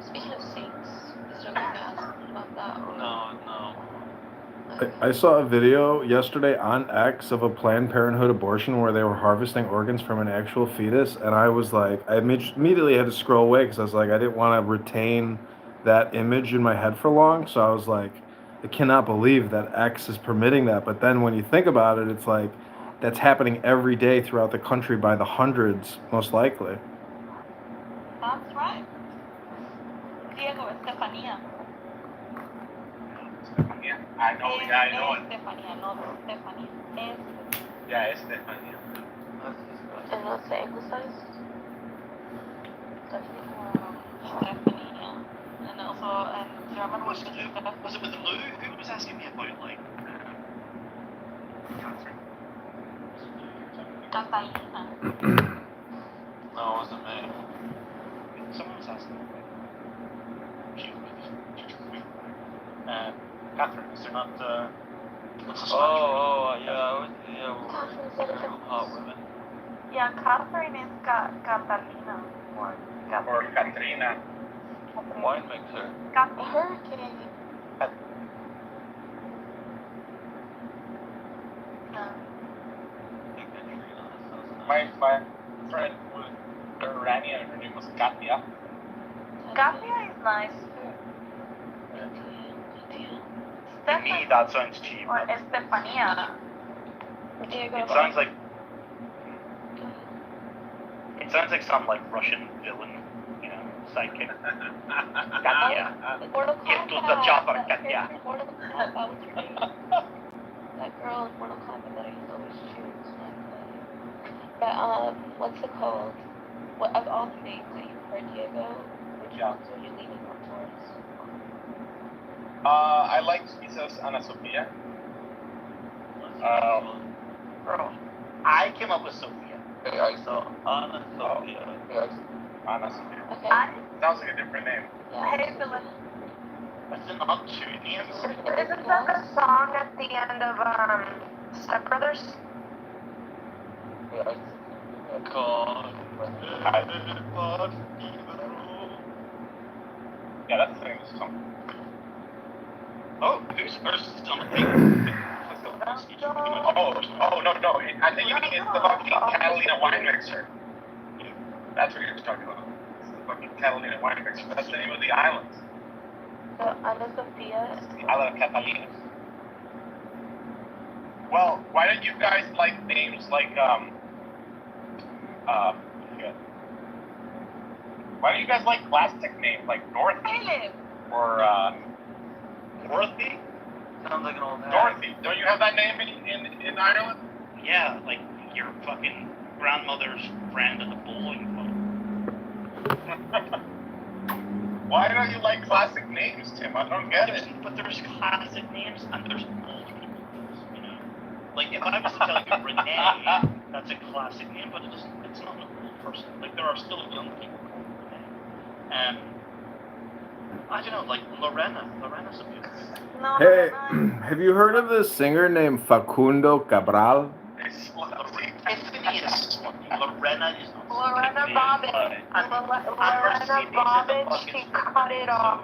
Speaking of saints, is there going to ask about that? Or... No. I saw a video yesterday on X of a Planned Parenthood abortion where they were harvesting organs from an actual fetus, and I was like, I immediately had to scroll away because I was like, I didn't want to retain that image in my head for long, so I was like, I cannot believe that X is permitting that. But then when you think about it, it's like, that's happening every day throughout the country by the hundreds, most likely. That's right. Diego, Estefania. Stefania. I know it. Estefania, not Stefania. Yeah, it's Stefania. And what's the anglicized? Stefania. And also, German was Was it with Lou? Who was asking me about, like, Catherine? Catalina. No, it wasn't me. Someone was asking me about Catherine, is there not, what's the Spanish Yeah, hot women. Yeah, Catherine is Catalina. Or Or Katrina. Wine mixer. A hurricane. My friend was Iranian, her name was Katya. Katya is nice. To me, that sounds cheap. Or Estefania. It sounds like... It sounds like some, like, Russian villain, you know, sidekick. Katya. Mortal Get to the Kombat. chopper, That Katya. character in Mortal Kombat, what's her name? That girl in Mortal Kombat that I used to always choose. But, what's it called? What of all the names that you've heard, Diego, which Yeah. ones are you leaning more towards? I like Jesus Ana Sofia. Bro, I came up with Sophia. So, Anna Sophia. Ana Sofia. Okay. Sounds like a different name. Yeah. Hey, Phyllis. That's not two names. Isn't that the song at the end of Step Brothers? God. Yeah, that's the name of the song. Oh, who's first on the thing? No. I think you mean it's the fucking Catalina wine mixer. That's what you're talking about. It's the fucking Catalina wine mixer. That's the name of the island. So Ana Sofia. The island of Catalina. Well, why don't you guys like names like why don't you guys like classic names like Dorothy or Dorothy? Sounds like an old hat. Dorothy? Don't you have that name in Ireland? Yeah, like your fucking grandmother's friend at the bowling club. Why don't you like classic names, Tim? I don't get it. But there's classic names and there's old people names, you know? Like if I was to tell you Renee, that's a classic name, but it's not an old person. Like there are still young people called Renee. I don't know, like Lorena's a beautiful name. No, Hey, no. have you heard of this singer named Facundo Cabral? Lorena is not Lorena Bobbitt. Lorena Bobbitt, she cut it off.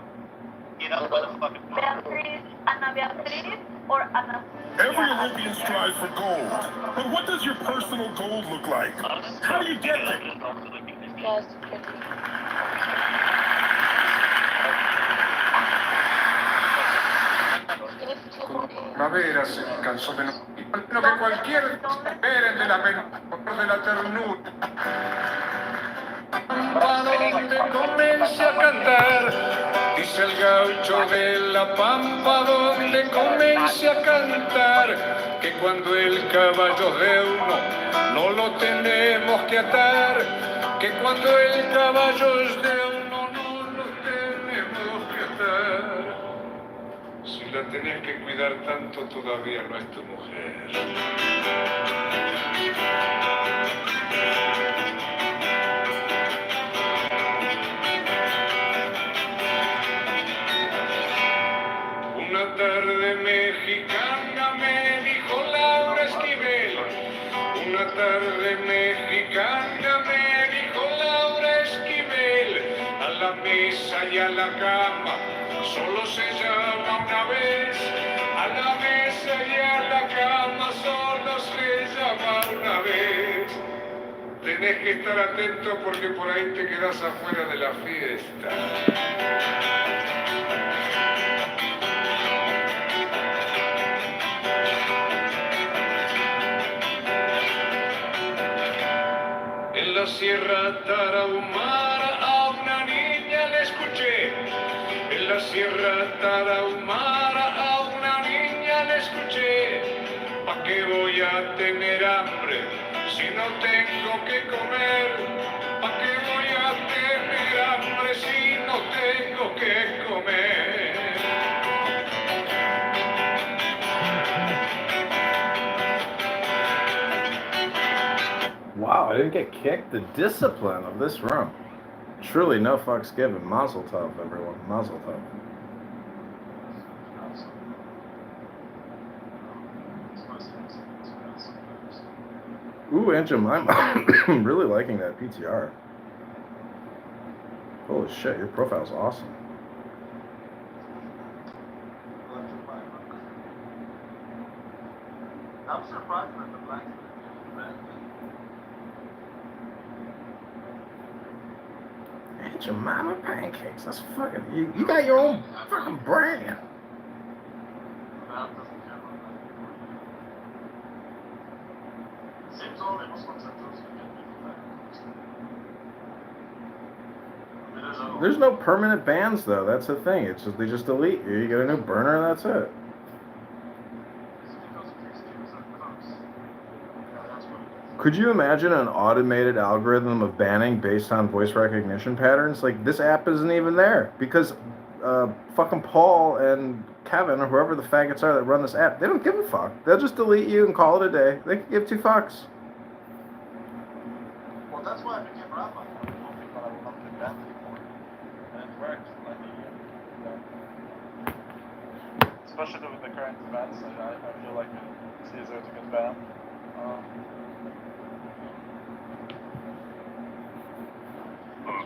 You know, motherfucking Beatriz, Ana Beatriz, or Ana. Every Olympian strives for gold. But what does your personal gold look like? How do you get there? Yes, pretty. Primavera se cansó de lo que cualquier esperen de la menor de la ternura. Pampa donde comience a cantar, dice el gaucho de la pampa donde comience a cantar, que cuando el caballo de uno no lo tenemos que atar, que cuando el caballo es de uno no lo tenemos que atar. Si la tenés que cuidar tanto, todavía no es tu mujer. Una tarde mexicana me dijo Laura Esquivel. Una tarde mexicana me dijo Laura Esquivel. A la mesa y a la cama solo se llama una vez. A la mesa y a la cama solo se llama una vez. Tenés que estar atento porque por ahí te quedás afuera de la fiesta. En la Sierra Tarahumara a una niña le escuché. En la Sierra Tarahumara a una niña le escuché. ¿Pa' qué voy a tener hambre si no tengo que comer? ¿Pa' qué voy a tener hambre si no tengo que comer? Wow, I didn't get kicked. The discipline of this room. Truly no fucks given. Mazel tov, everyone. Mazel tov. Ooh, Aunt Jemima. I'm really liking that PTR. Holy shit, your profile's awesome. I'm surprised that the blacks Aunt Jemima pancakes. That's fucking. You got your own fucking brand. Seems all they must concentrate on. There's no permanent bans though. That's the thing. It's just they just delete you. You get a new burner. That's it. Could you imagine an automated algorithm of banning based on voice recognition patterns? Like, this app isn't even there because fucking Paul and Kevin or whoever the faggots are that run this app, they don't give a fuck. They'll just delete you and call it a day. They can give two fucks. Well, that's why I became rabbi. I don't think that I will not get banned anymore. And it worked. Like, especially with the current events, I feel like it's easier to get banned.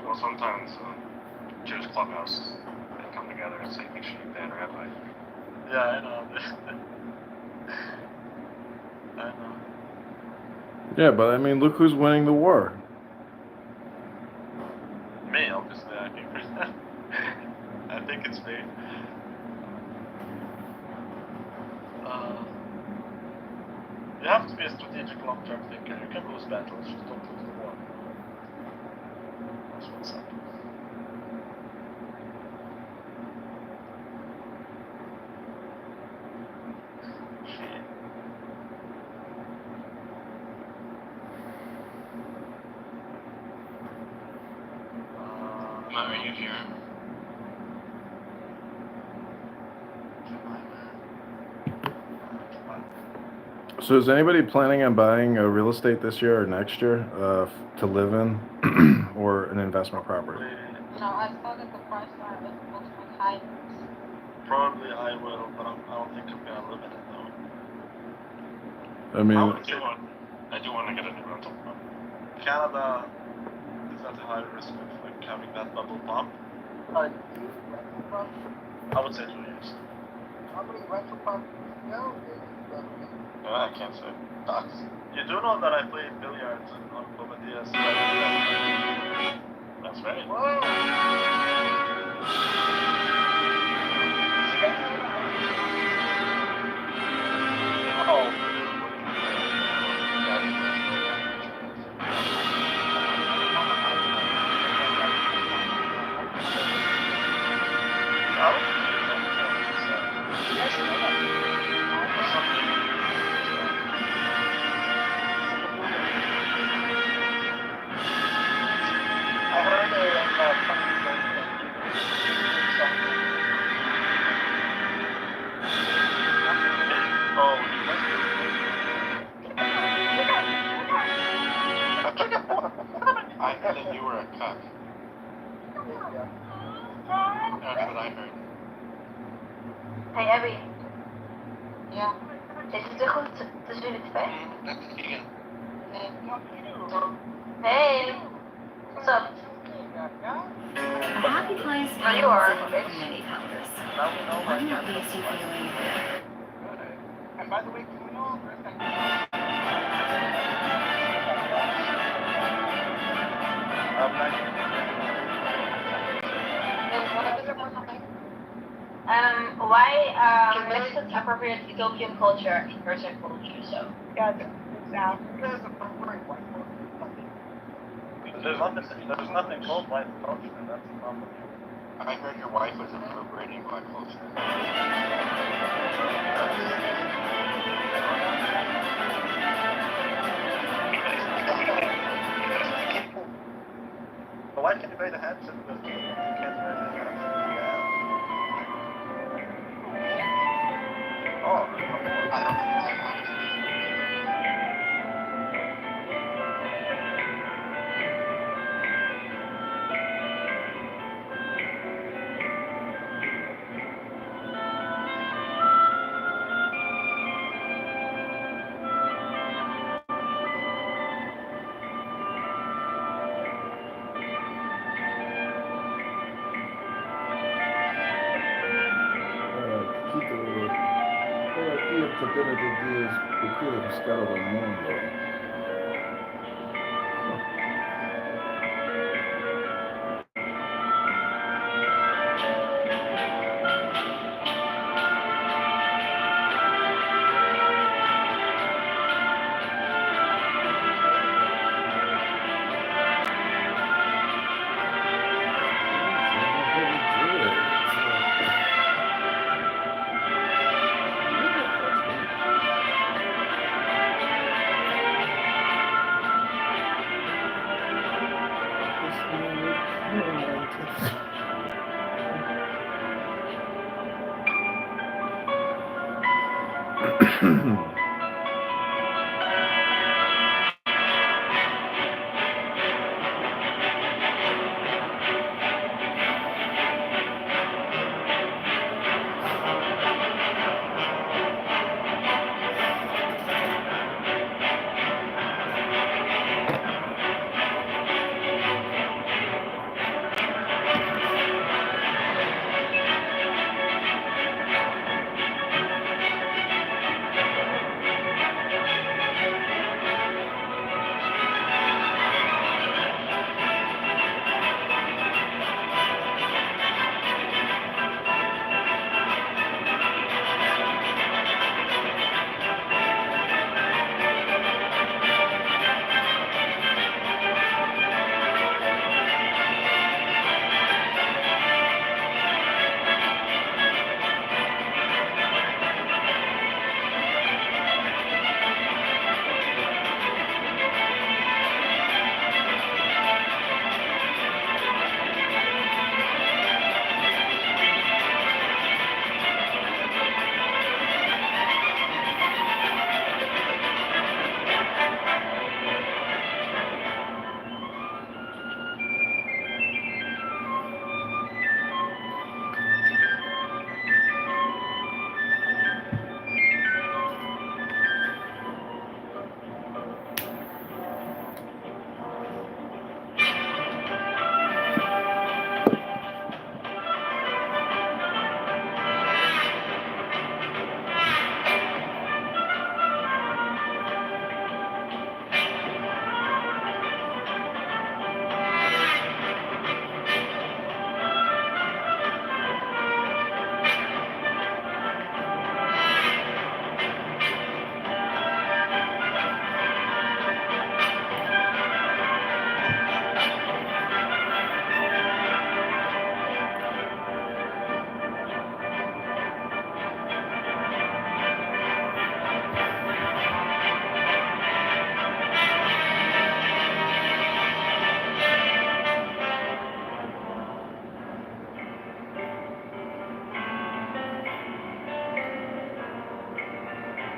Well, sometimes Jewish clubhouses they come together and say, make sure you ban rabbi. Yeah, I know. I know. Yeah, but I mean, look who's winning the war. Me, obviously, I think. I think it's me. You have to be a strategic long-term thinker. You can lose battles, just don't lose the war. That's what's up. Matt, are you here? So is anybody planning on buying real estate this year or next year to live in or an investment property? No, I saw that the price are multiple high. Probably I will, but I don't think I'm gonna live in it though. I mean, I do want to get a new rental property. Canada is at a high risk of like having that bubble pop. I would say 2 years. How many rental properties nowadays? I can't say. You do know that I played billiards on Bobadias. That's right. Oh. I heard I heard that you were a cuck. That's what I heard. Hey Abby. Ja. Is het goed tussen jullie twee? That's Keegan. Nee. Hey. What's up? A happy place How you are? many colors. One that leaves you feeling And by the way, can we all Why Mexicans appropriate Ethiopian culture in Persian culture? So Yeah, because of preferring white There's nothing called white culture. That's the problem. I heard your wife was appropriating black culture. But why can't you buy the handset with the you can't buy the handset? Oh, I don't think that much. Kitover. Io sapere che Dio è pescato dal mondo.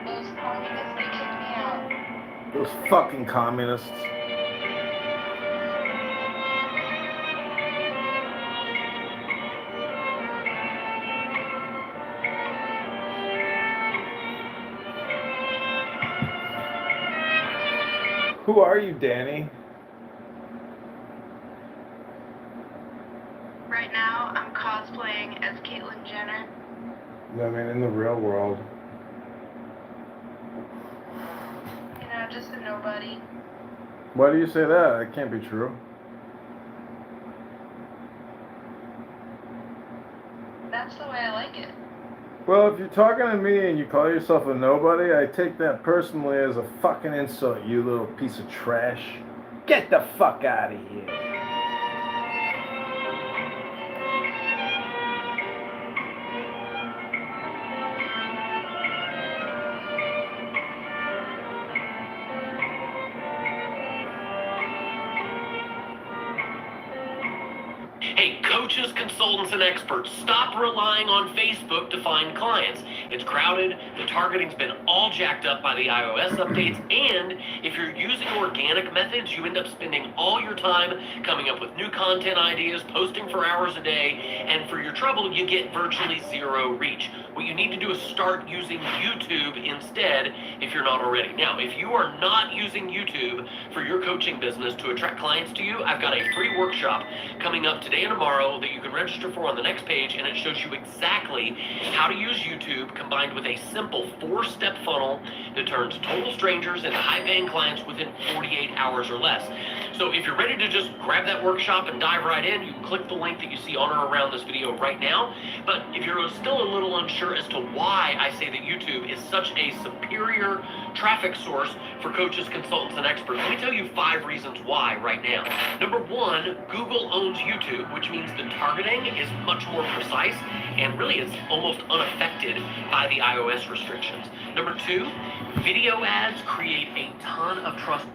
Those communists, they kicked me out. Those fucking communists. Who are you, Danny? Right now, I'm cosplaying as Caitlyn Jenner. I mean, in the real world. You know, just a nobody. Why do you say that? That can't be true. That's the way I like it. Well, if you're talking to me and you call yourself a nobody, I take that personally as a fucking insult, you little piece of trash. Get the fuck out of here. Hey, coaches, consultants, and experts, stop relying on Facebook to find clients. It's crowded, the targeting's been all jacked up by the iOS updates, and if you're using organic methods, you end up spending all your time coming up with new content ideas, posting for hours a day, and for your trouble, you get virtually zero reach. What you need to do is start using YouTube instead if you're not already. Now, if you are not using YouTube for your coaching business to attract clients to you, I've got a free workshop coming up today and tomorrow that you can register for on the next page, and it shows you exactly how to use YouTube combined with a simple 4-step funnel that turns total strangers into high-paying clients within 48 hours or less. So if you're ready to just grab that workshop and dive right in, you can click the link that you see on or around this video right now. But if you're still a little unsure as to why I say that YouTube is such a superior traffic source for coaches, consultants, and experts, let me tell you 5 reasons why right now. Number 1, Google owns YouTube, which means the targeting is much more precise and really is almost unaffected by the iOS restrictions. Number 2, video ads create a ton of trust.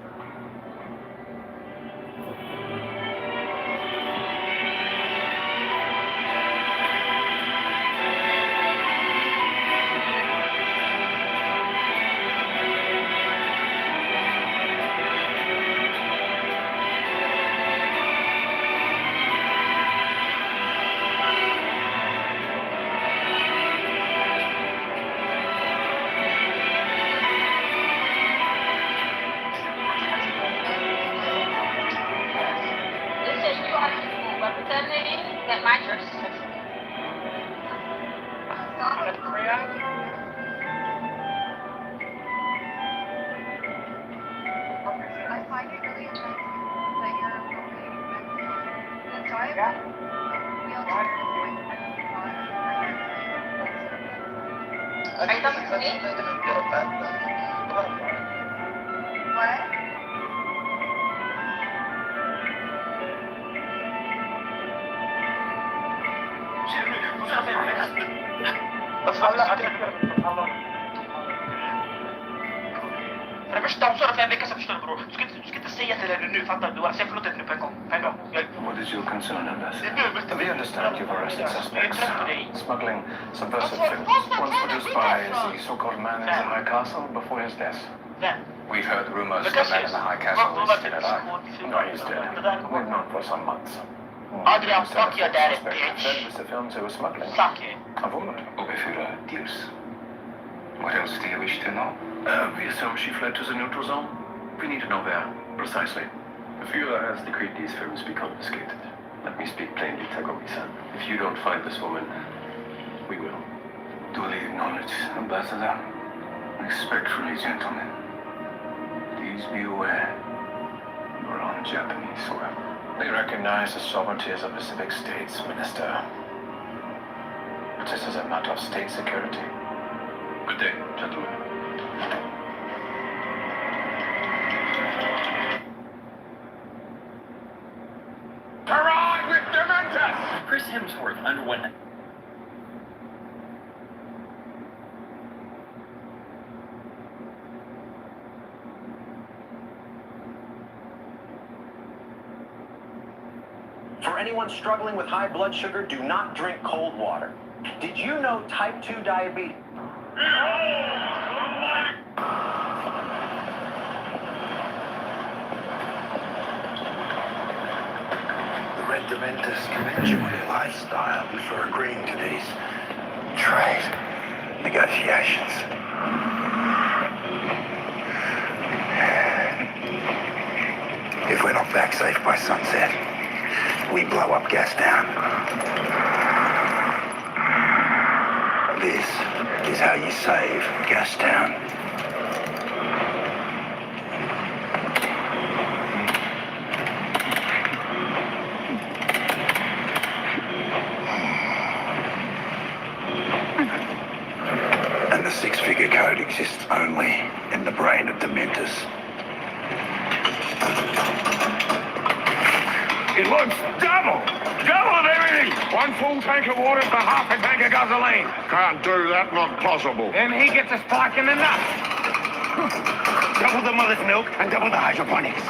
name, get my dress. I find it really offensive that you're appropriating Mexican. So I have wheelchair. Are you talking to me? What? Jag förstår så för en vecka sedan förstår du bror. Du ska inte säga till henne nu, fattar du? Säg förlåt nu på en gång. What is your concern in this? We understand you've arrested suspects. Smuggling subversive films, once produced by the so-called man in the High Castle before his death. We've heard rumors the man in the High Castle is still alive. No, he's dead. We've known for some months. Adrian, fuck your daddy, bitch. That was the films they were smuggling. Suck it. Avoid. Obeführer deals. What else do you wish to know? We assume she fled to the neutral zone. We need to know where, precisely. The Führer has decreed these films be confiscated. Let me speak plainly, Tagomi-san. If you don't find this woman, we will. Duly acknowledged, Ambassador. Respectfully, gentlemen. Please be aware. You're on Japanese soil. We recognize the sovereignty of the Pacific States, Minister. But this is a matter of state security. Good day, gentlemen. Hurrah with Dementus! Chris Hemsworth underwent. For anyone struggling with high blood sugar, do not drink cold water. Did you know type 2 diabetes? The Red Dementus commends you on your lifestyle before agreeing to these trade negotiations. If we're not back safe by sunset, we blow up Gastown. This is how you save Gastown. And the six-figure code exists only in the brain of Dementus. It looks double of everything. One full tank of water for half a tank of gasoline. Can't do that, not possible. And he gets a spike in the nut. Double the mother's milk and double the hydroponics.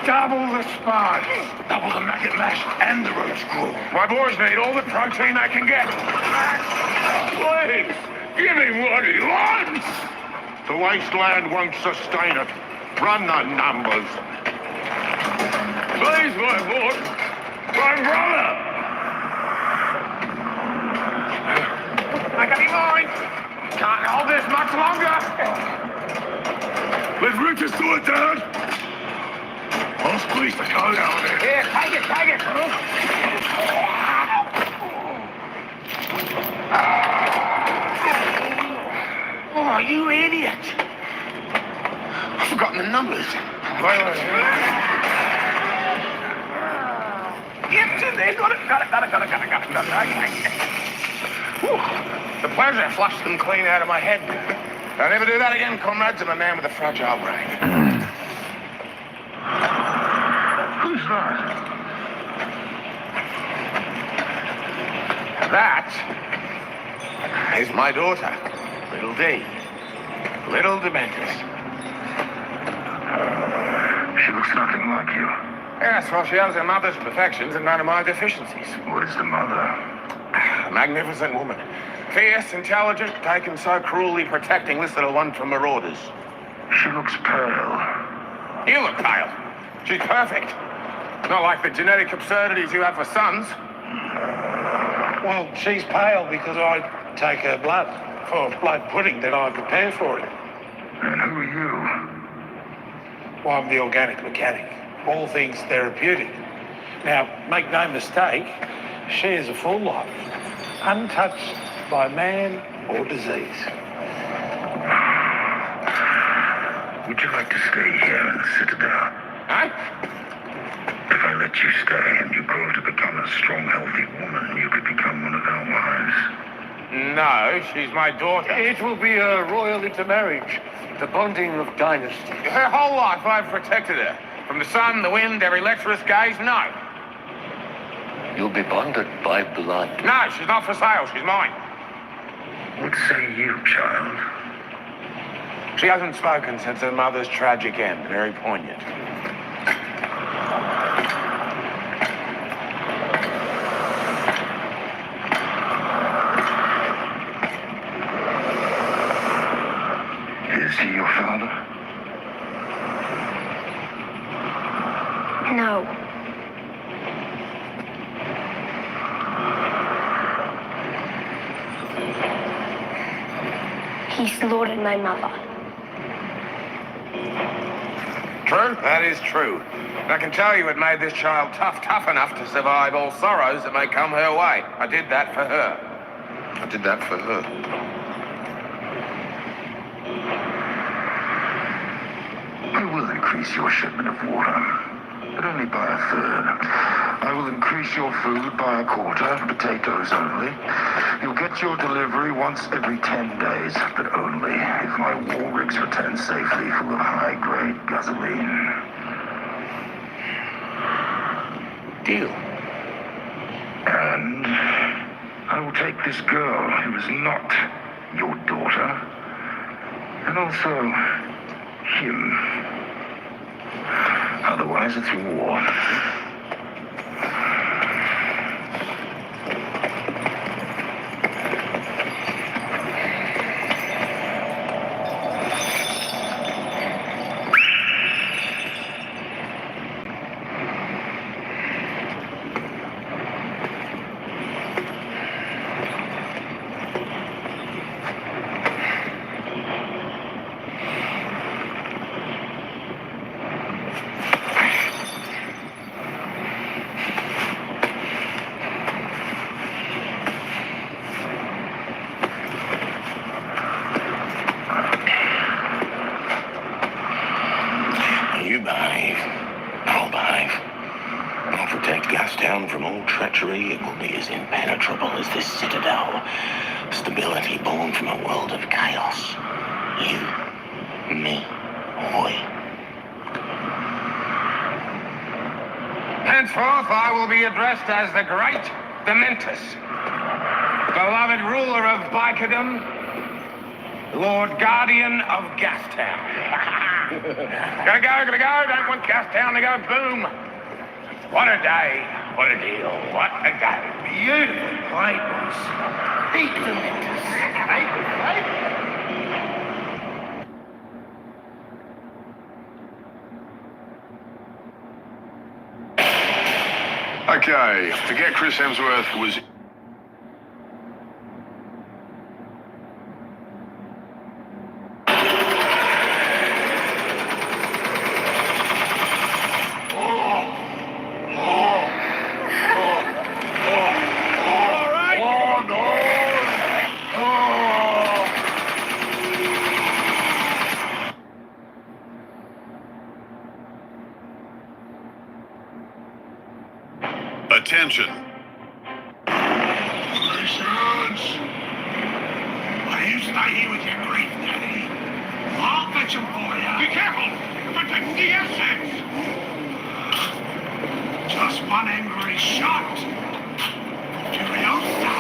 Double the spice. Double the maggot mash and the roast gruel. My boys need all the protein they can get. Please, give him what he wants. The wasteland won't sustain it. Run the numbers. Please, my boy. My brother. Make up your mind. Can't hold this much longer. Let's root this to it, Dad. I'll squeeze the code out of there. Here, take it. Oh, you idiot. I've forgotten the numbers. Yep, there, got it. Whew. The pleasure flushed them clean out of my head. I'll never do that again, comrades. I'm a man with a fragile brain. Who's that? That is my daughter, Little D. Little Dementus. She looks nothing like you. Yes, well, she has her mother's perfections and none of my deficiencies. What is the mother? A magnificent woman. Fierce, intelligent, taken so cruelly protecting this little one from marauders. She looks pale. You look pale. She's perfect. Not like the genetic absurdities you have for sons. Well, she's pale because I take her blood for blood pudding that I prepare for her. And who are you? Well, I'm the organic mechanic. All things therapeutic. Now, make no mistake, She is a full life, untouched by man or disease. Would you like to stay here in the Citadel? Huh? If I let you stay and you grow to become a strong, healthy woman, you could become one of our wives. No, she's my daughter. It will be a royal intermarriage, the bonding of dynasties. Her whole life I've protected her. From the sun, the wind, every lecherous gaze, no. You'll be bonded by blood. No, she's not for sale, she's mine. What say you, child? She hasn't spoken since her mother's tragic end, very poignant. Is he your father? No. He slaughtered my mother. True? That is true. And I can tell you it made this child tough enough to survive all sorrows that may come her way. I did that for her. I did that for her. I will increase your shipment of water, but only by a third. I will increase your food by a quarter, potatoes only. You'll get your delivery once every 10 days, but only if my war rigs return safely full of high-grade gasoline. Deal. And I will take this girl who is not your daughter, and also him. Otherwise, it's war. You behave. I'll behave. I'll protect Gastown from all treachery. It will be as impenetrable as this citadel. Stability born from a world of chaos. You, me, we. Henceforth, I will be addressed as the Great Dementus, beloved ruler of Bikerdom, Lord Guardian of Gastown. Gotta go, don't want Gastown to go boom. What a day, what a deal, what a day. Beautiful play, boss. Eat the Dementus. Okay, forget Chris Hemsworth was... Attention. Congratulations. Why do you stay here with your grief, Daddy? I'll fetch him for you. Be careful! Protect the assets! Just one angry shot. Furiosa!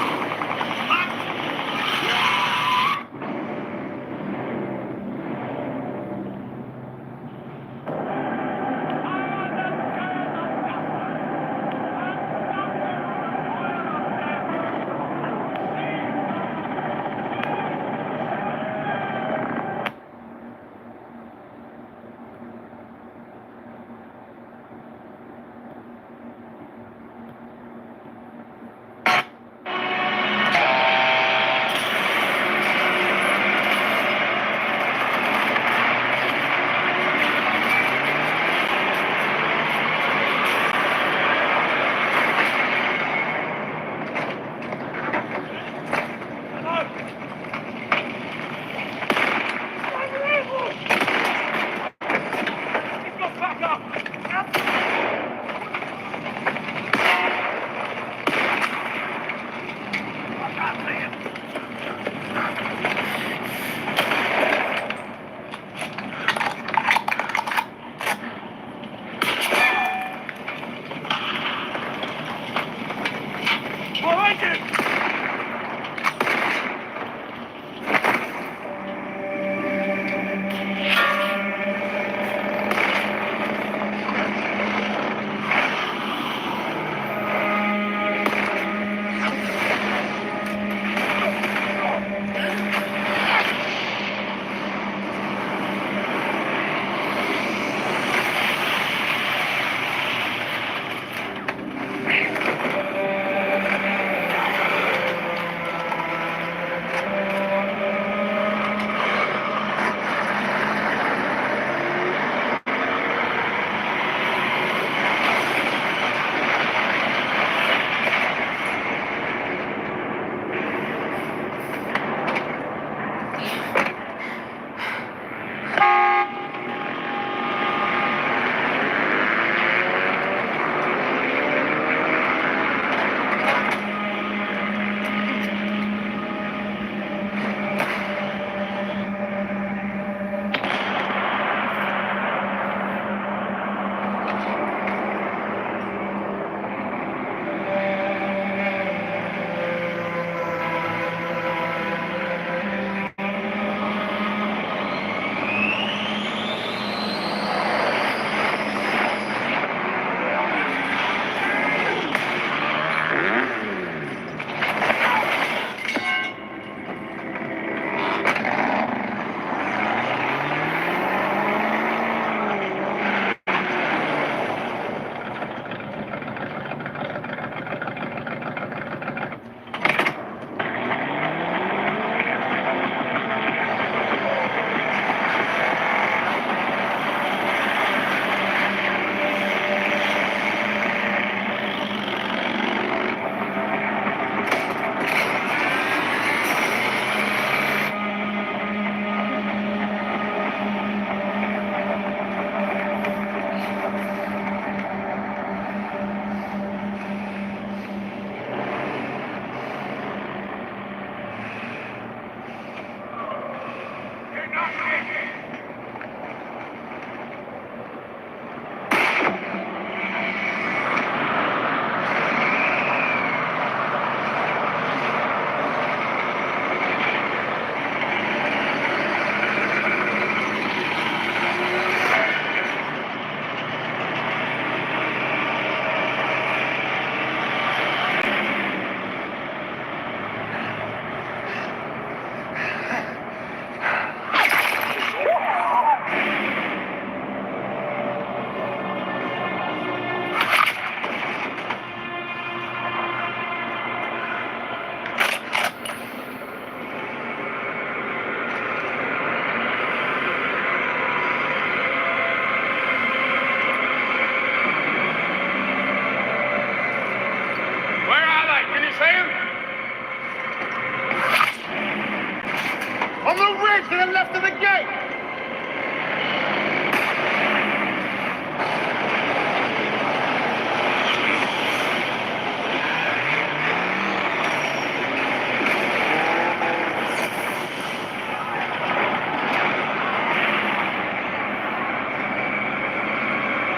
turn left at the gate.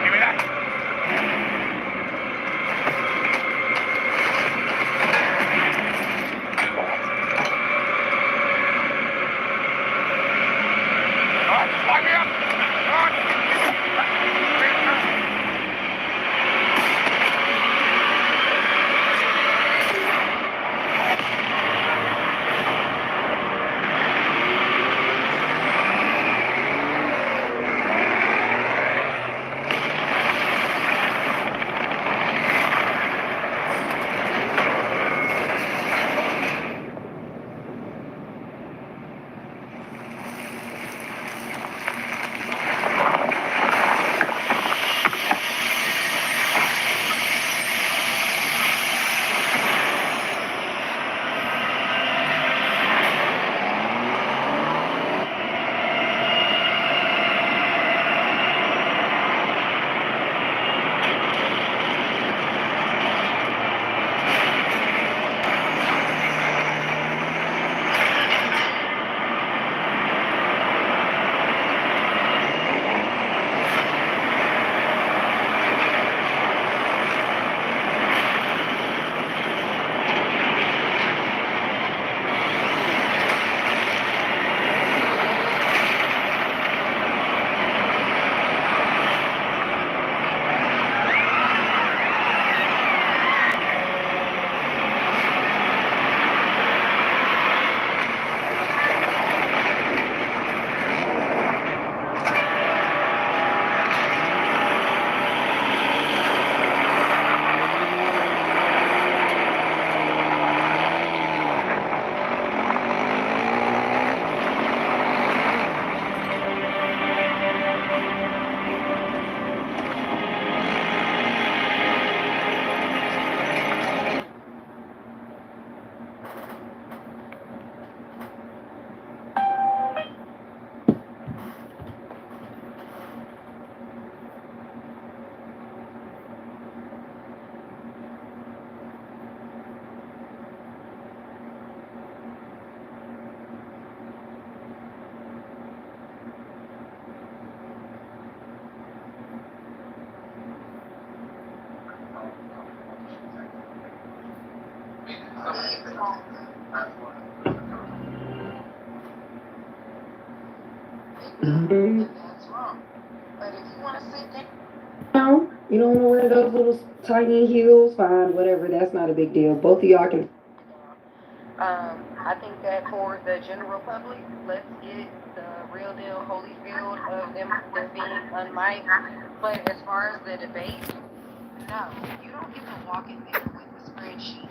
Give me that. All right, line me up. Come on. That's wrong. But if you want to sit down. No, you don't want to wear those little tiny heels, fine, whatever. That's not a big deal. Both of y'all can. I think that for the general public, let's get the real deal Holyfield of them being unmiked. But as far as the debate, no, you don't get to walk in there with a spreadsheet